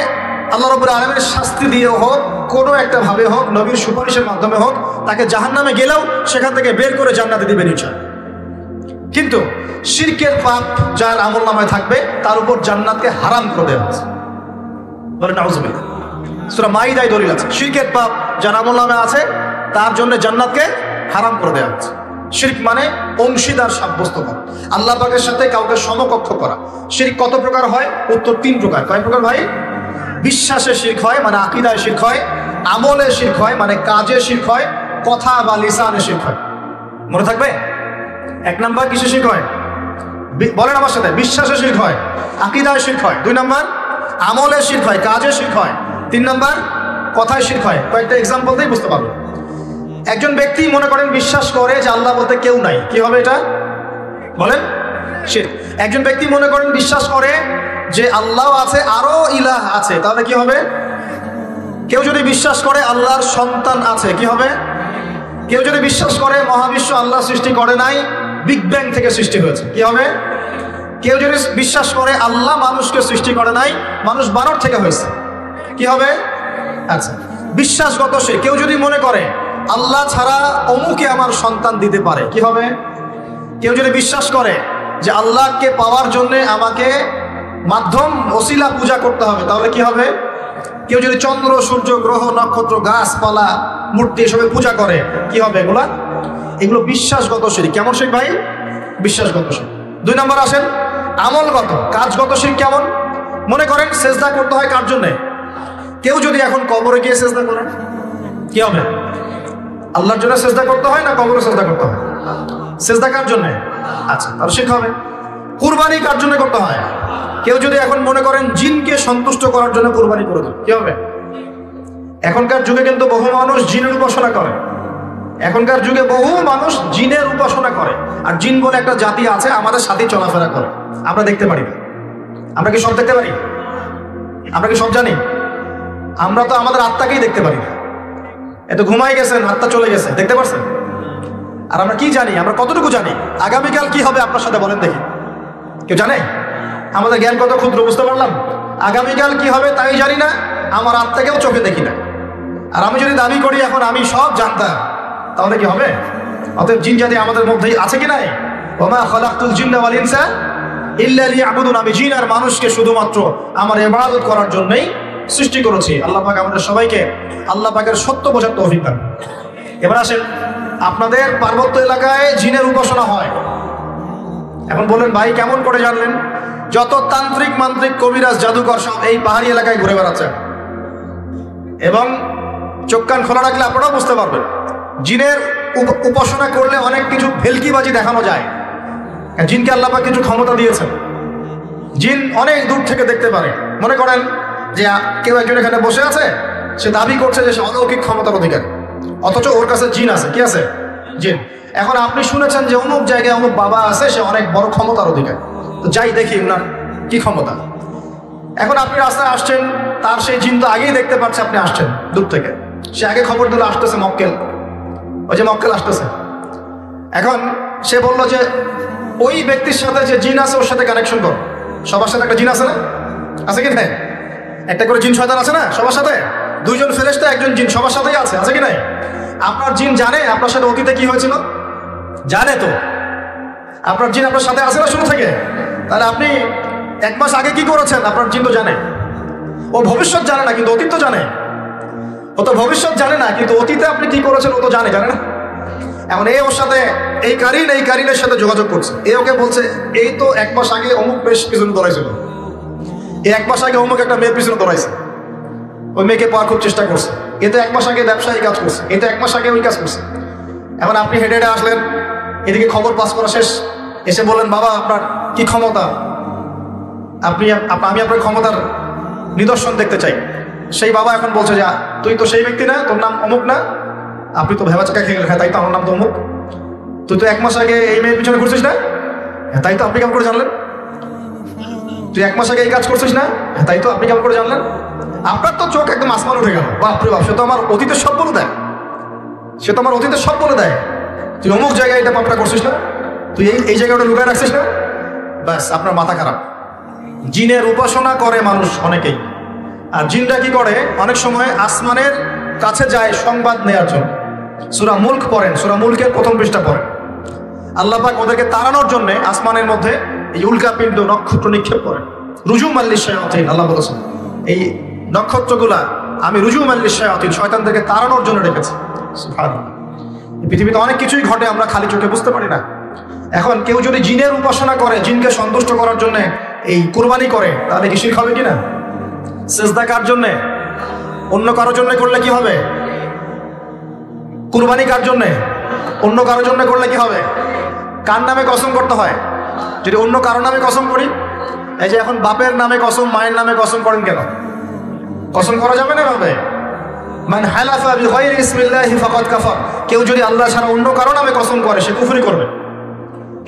আল্লাহ রাব্বুল আলামিনের শাস্তি দিয়ে হোক, কোনো একটা ভাবে হোক, নবীর সুপারিশের মাধ্যমে হোক, তাকে জাহান্নামে গেলেও সেখান থেকে বের করে জান্নাতে দিবেন ইনশাআল্লাহ। কিন্তু শিরকের পাপ যার আমলনামায় থাকবে, তার উপর জান্নাতকে হারাম করে দেওয়া হয়েছে। বলেন নাউযুবিল্লাহ। সূরা মাইদায় দলিল আছে, শিরকের পাপ যার আমলনামায় আছে তার জন্য জান্নাতকে হারাম করে দেওয়া হয়েছে। শিরক মানে অংশীদার সাব্যস্ত করা, আল্লাহ পাকের সাথে কাউকে সমকক্ষ করা। শিরক কত প্রকার হয়? উত্তর তিন প্রকার। কয় প্রকার ভাই? বিশ্বাসে শিরক হয়, মানে আকীদায় শিরক হয়, আমলে শিরক হয়, মানে কাজে শিরক হয়, কথা বা লিসানে শিরক হয়। মনে থাকবে? এক নাম্বার কিসে শিরক হয়? বলেন আমার সাথে। বিশ্বাসে শিরক হয়, আকীদায় শিরক হয়। দুই নাম্বার আমলে শিরক হয়, কাজে শিরক হয়। তিন নাম্বার কথায় শিরক হয়। কয়েকটা এক্সাম্পল দিয়ে বুঝতে পারবেন। একজন ব্যক্তি মনে করেন বিশ্বাস করে যে আল্লাহ বলতে কেউ নাই, কি হবে এটা? বলেন শিরক। একজন ব্যক্তি মনে করেন বিশ্বাস করে যে আল্লাহ আছে, আরো ইলাহ আছে, তাহলে কি হবে? কেউ যদি বিশ্বাস করে আল্লাহর সন্তান আছে, কি হবে? কেউ যদি বিশ্বাস করে মহাবিশ্ব আল্লাহ সৃষ্টি করে নাই, বিগ ব্যাং থেকে সৃষ্টি হয়েছে, কি হবে? কেউ যদি বিশ্বাস করে আল্লাহ মানুষকে সৃষ্টি করে নাই, মানুষ বানর থেকে হয়েছে, কি হবে? আচ্ছা, বিশ্বাসগত সে। কেউ যদি মনে করে আল্লাহ ছাড়া অমুকে আমার সন্তান দিতে পারে, কি হবে? কেউ যদি বিশ্বাস করে যে আল্লাহকে পাওয়ার জন্য আমাকে মাধ্যম ওসিলা পূজা করতে হবে, তাহলে কি হবে? কেউ যদি চন্দ্র, সূর্য, গ্রহ, নক্ষত্র, গাছপালা, মূর্তি এসবের পূজা করে, কি হবে? এগুলো বিশ্বাসগত শিরক। কেমন শিরক ভাই? বিশ্বাসগত শিরক। দুই নম্বর আসেন আমলগত, কাজগত শিরক। কেমন? মনে করেন সেজদা করতে হয় কার জন্যে? কেউ যদি এখন কবরে গিয়ে সেজদা করে, কি হবে? আল্লাহর জন্য সেজদা করতে হয় না কবরে সেজদা করতে হয়? সেজদা কার জন্যে? আচ্ছা, তার শিরক হবে। কুরবানি কার জন্য করতে হয়? কেউ যদি এখন মনে করেন জিনকে সন্তুষ্ট করার জন্য কুরবানি করে দেয়, কি হবে? এখনকার যুগে কিন্তু বহু মানুষ জিনের উপাসনা করে। এখনকার যুগে বহু মানুষ জিনের উপাসনা করে, আর জিন বলে একটা জাতি আছে আমাদের সাথে চলাফেরা করে, আমরা দেখতে পারি। আমরা কি সব দেখতে পারি? আমরা কি সব জানি? আমরা তো আমাদের আত্মাকেই দেখতে পারি না। এত ঘুমাই গেছেন, আত্মা চলে গেছে, দেখতে পারছেন? আর আমরা কি জানি? আমরা কতটুকু জানি? আগামীকাল কি হবে আপনার সাথে বলেন দেখি, কেউ জানে? আমাদের জ্ঞান কত ক্ষুদ্র, বুঝতে পারলাম। আগামীকাল কি হবে তাই জানি না, আমার আত্মাকেও চোখে দেখি না। আর আমি যদি দাবি করি এখন আমি সব জানতাম, তাহলে কি হবে? অতএব জিন জাতি আমাদের মধ্যেই আছে কি নাই? ওমা খালাকতুল জিন্না ওয়াল ইনসা ইল্লা লিয়াবুদুন। আমি জিন আর মানুষকে শুধুমাত্র আমার ইবাদত করার জন্যই সৃষ্টি করেছি। আল্লাহ পাক আমাদের সবাইকে আল্লাহ পাকের সত্য বোঝার তৌফিক দান। এবার আসেন, আপনাদের পার্বত্য এলাকায় জিনের উপাসনা হয়। এখন বলেন ভাই কেমন করে জানলেন? যত তান্ত্রিক মান্ত্রিক কবিরাজ জাদুকর সব এই পাহাড়ি এলাকায় ঘুরে বেড়াচ্ছে, এবং চোখ কান খোলা রাখলে আপনারাও বুঝতে পারবেন। জিনের উপাসনা করলে অনেক কিছু ভেলকিবাজি দেখানো যায়। জিনকে আল্লাহ পাক কিছু ক্ষমতা দিয়েছেন। জিন অনেক দূর থেকে দেখতে পারে। মনে করেন যে কেউ একজন এখানে বসে আছে, সে দাবি করছে যে সে অলৌকিক ক্ষমতার অধিকারী, অথচ ওর কাছে জিন আছে। কি আছে? জিন। এখন আপনি শুনেছেন যে অমুক জায়গায় অমুক বাবা আছে, সে অনেক বড় ক্ষমতার অধিকারী, তো যাই দেখি ওনার কি ক্ষমতা। এখন আপনি রাস্তায় আসছেন, তার সেই জিন তো আগেই দেখতে পাচ্ছে আপনি আসছেন দূর থেকে। সে আগে খবর দিল আসতেছে মক্কেল, ওই যে মক্কেল আসতেছে। এখন সে বললো যে ওই ব্যক্তির সাথে যে জিন আছে ওর সাথে কানেকশন কর। সবার সাথে একটা জিন আছে না? আছে কি নাই? একটা করে জিন শয়তান আছে না সবার সাথে? দুইজন ফেরেশতা একজন জিন সবার সাথেই আছে, আছে কি নাই? আপনার জিন জানে আপনার সাথে অতীতে কি হয়েছিল? জানে তো। আপনার জিন আপনার সাথে আছে না শুরু থেকে? তাহলে আপনি 1 মাস আগে কি করেছেন আপনার জিন তো জানে। ও ভবিষ্যৎ জানে না কিন্তু অতীত তো জানে। ও তো ভবিষ্যৎ জানে না কিন্তু অতীতে আপনি কি করেছেন ও তো জানে, জানে না? এখন এই ওর সাথে এই কারিনের সাথে যোগাযোগ করছে। এ ওকে বলছে এই তো 1 মাস আগে অমুক বেশ পিছনে দৌড়াইছিল, এই 1 মাস আগে অমুক একটা মেয়ের পিছনে দৌড়াইছে, ওই মেয়েকে পাওয়ার খুব চেষ্টা করছে। এ তো 1 মাস আগে ব্যবসায়ী কাজ করছে, এই তো 1 মাস আগে ওই কাজ করছে। এখন আপনি হেঁটে হেঁটে আসলেন, এদিকে খবর পাস করা শেষ, এসে বললেন বাবা আপনার কি ক্ষমতা, আমি আপনার ক্ষমতার নিদর্শন দেখতে চাই। সেই বাবা এখন বলছে যে তুই তো সেই ব্যক্তি না, তোর নাম অমুক না, আপনি তো ভেবা চাকা খেয়ে গেলেন। হ্যাঁ তাই তো, আমার নাম তো অমুক। তুই তো 1 মাস আগে এই মেয়ের পিছনে ঘুরছিস না? হ্যাঁ তাই তো, আপনি কেমন করে জানলেন? তুই 1 মাস আগে এই কাজ করছিস না? হ্যাঁ তাই তো, আপনি কেমন করে জানলেন? আপনার তো চোখ একদম আসমান উঠে গেল, বাপরে বাপ, সে তো আমার অতীতের সব বলে দেয়, সে তো আমার অতীতের সব বলে দেয়। তুই অমুক জায়গায় এটা পাপটা করছিস না, তুই এই জায়গাটা লুকায় রাখছিস না, ব্যাস আপনার মাথা খারাপ। জিনের উপাসনা করে মানুষ অনেকেই। আর জিনরা কি করে? অনেক সময় আসমানের কাছে যায় সংবাদ নেওয়ার জন্য। সূরা মুলক পড়েন, সূরা মুলকের 1ম পৃষ্ঠা পড়েন। আল্লাহ পাক ওদেরকে তাড়ানোর জন্য আসমানের মধ্যে এই উল্কাপিণ্ড নক্ষত্র নিক্ষেপ করেন। রুজুম আল্লিশ-শায়াতিন, আল্লাহ বলেছেন এই নক্ষত্রগুলা আমি রুজুম আল্লিশ-শায়াতিন, শয়তানদেরকে তাড়ানোর জন্য রেখেছি। সুবহানাল্লাহ। পৃথিবীতে অনেক কিছুই ঘটে, আমরা খালি চোখে বুঝতে পারি না। এখন কেউ যদি জিনের উপাসনা করে, জিনকে সন্তুষ্ট করার জন্য এই কুরবানি করে, তাহলে কি শিরক হবে কিনা? সিজদা কার জন্যে? অন্য কারোর জন্য করলে কি হবে? কুরবানি কার জন্যে? অন্য কারোর জন্য করলে কি হবে? কার নামে কসম করতে হয়? যদি অন্য কারোর নামে কসম করি, এই যে এখন বাপের নামে কসম, মায়ের নামে কসম করেন কেন? কসম করা যাবে না ভাবে? মান হালাফা বিগাইরি ইসমিল্লাহি ফাকাদ কাফার। কেউ যদি আল্লাহ ছাড়া অন্য কারো নামে কসম করে সে কুফরি করবে।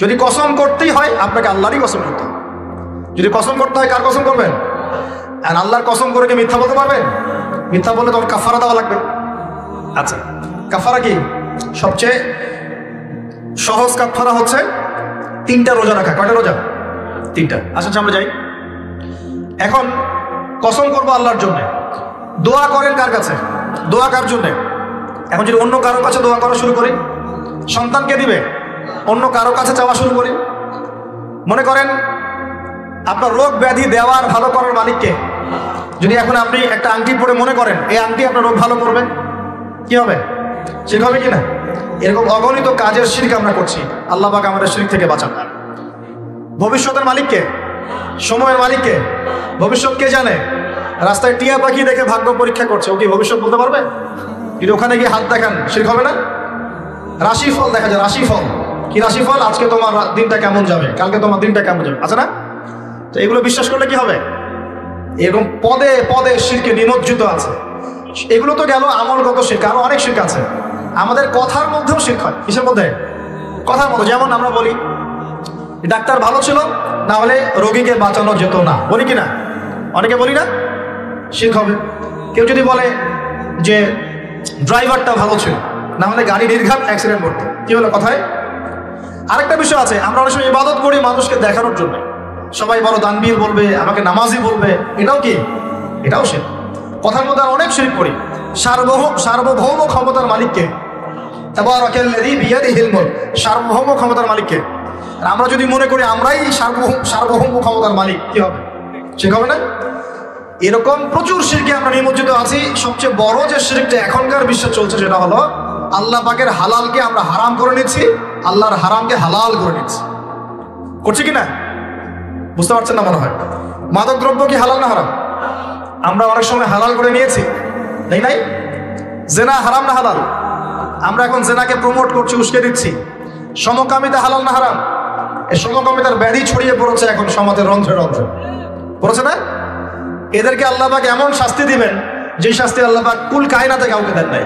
যদি কসম করতেই হয় আপনাকে আল্লাহরই কসম করতে হবে। যদি কসম করতে হয় কার কসম করবেন? আর আল্লাহর কসম করে কি মিথ্যা বলতে পারবেন? মিথ্যা বললে তখন কাফারা দেওয়া লাগবে। আচ্ছা, কাফারা কি? সবচেয়ে সহজ কাফারা হচ্ছে 3টা রোজা রাখা। কয়টা রোজা? 3টা। আচ্ছা আমরা যাই। এখন কসম করবো আল্লাহর জন্য, দোয়া করেন কার কাছে? দোয়া কার জন্যে? এখন যদি অন্য কারোর কাছে দোয়া করা শুরু করি, সন্তানকে দিবে, অন্য কারো কাছে চাওয়া শুরু করি। মনে করেন আপনার রোগ ব্যাধি দেওয়ার ভালো করার মালিককে। যদি এখন আপনি একটা আংটি পরে মনে করেন এই আংটি আপনার রোগ ভালো করবে, কি হবে? শিরক হবে কিনা? এরকম অগণিত কাজের শিরক আমরা করছি। আল্লাহ পাক আমাদের শিরক থেকে বাঁচান। ভবিষ্যতের মালিককে, সময়ের মালিককে। ভবিষ্যৎ কে জানে? রাস্তায় টিয়া পাখি দেখে ভাগ্য পরীক্ষা করছে, ও কি ভবিষ্যৎ বলতে পারবে? কিন্তু ওখানে গিয়ে হাত দেখান, শিরক হবে না? রাশিফল দেখা যায়, রাশিফল কি? রাশিফল আজকে তোমার দিনটা কেমন যাবে, কালকে তোমার দিনটা কেমন যাবে, আছে না? তো এগুলো বিশ্বাস করলে কি হবে? এরকম পদে পদে শিরকে নিমজ্জিত আছে। এগুলো তো গেল আমলগত শিরক, আরো অনেক শিরক আছে। আমাদের কথার মধ্যেও শিরক হয়। কিসের মধ্যে? কথার মধ্যে। যেমন আমরা বলি ডাক্তার ভালো ছিল, না হলে রোগীকে বাঁচানো যেত না, বলি কি না? অনেকে বলি না? শিরক হবে। কেউ যদি বলে যে ড্রাইভারটা ভালো ছিল, না হলে গাড়ি নির্ঘাত অ্যাক্সিডেন্ট করতো। কি হলো কথায়? আরেকটা বিষয় আছে, আমরা অনেক সময় ইবাদত করি মানুষকে দেখানোর জন্য, সবাই বড় দানবীর বলবে, আমাকে নামাজি বলবে, এটাও কি? এটাও শিরক। কথার মধ্যে অনেক শিরক করি। সার্বভৌম ক্ষমতার মালিককে, তাবারাকাল্লাযী বিয়াদিহিল মুলক, সার্বভৌম ক্ষমতার মালিককে। আর আমরা যদি মনে করি আমরাই সার্বভৌম ক্ষমতার মালিক, কি হবে? ঠিক হবে না? এরকম প্রচুর শিরকে আমরা নিমজ্জিত আছি। সবচেয়ে বড় যে শিরকটা এখনকার বিশ্বে চলছে সেটা হলো আল্লাহ পাকের হালালকে আমরা হারাম করে নিচ্ছি, আল্লাহর হারামকে হালাল করে নিচ্ছি। করছি কি না? বুঝতে পারছেন না মনে হয়। মাদক দ্রব্য কি হালাল না হারাম? আমরা অনেক সময় হালাল করে নিয়েছি, তাই নাই? জেনা হারাম না হালাল? আমরা এখন জেনাকে প্রমোট করছি, উস্কে দিচ্ছি। সমকামিতা হালাল না হারাম? এই সমকামিতার ব্যাধি ছড়িয়ে পড়েছে এখন সমাজের রন্ধ্রে রন্ধ্রে, পড়েছে না? এদেরকে আল্লাহ পাক এমন শাস্তি দিবেন যে শাস্তি আল্লাহ পাক কুল কায়নাতে কাউকে দেন নাই।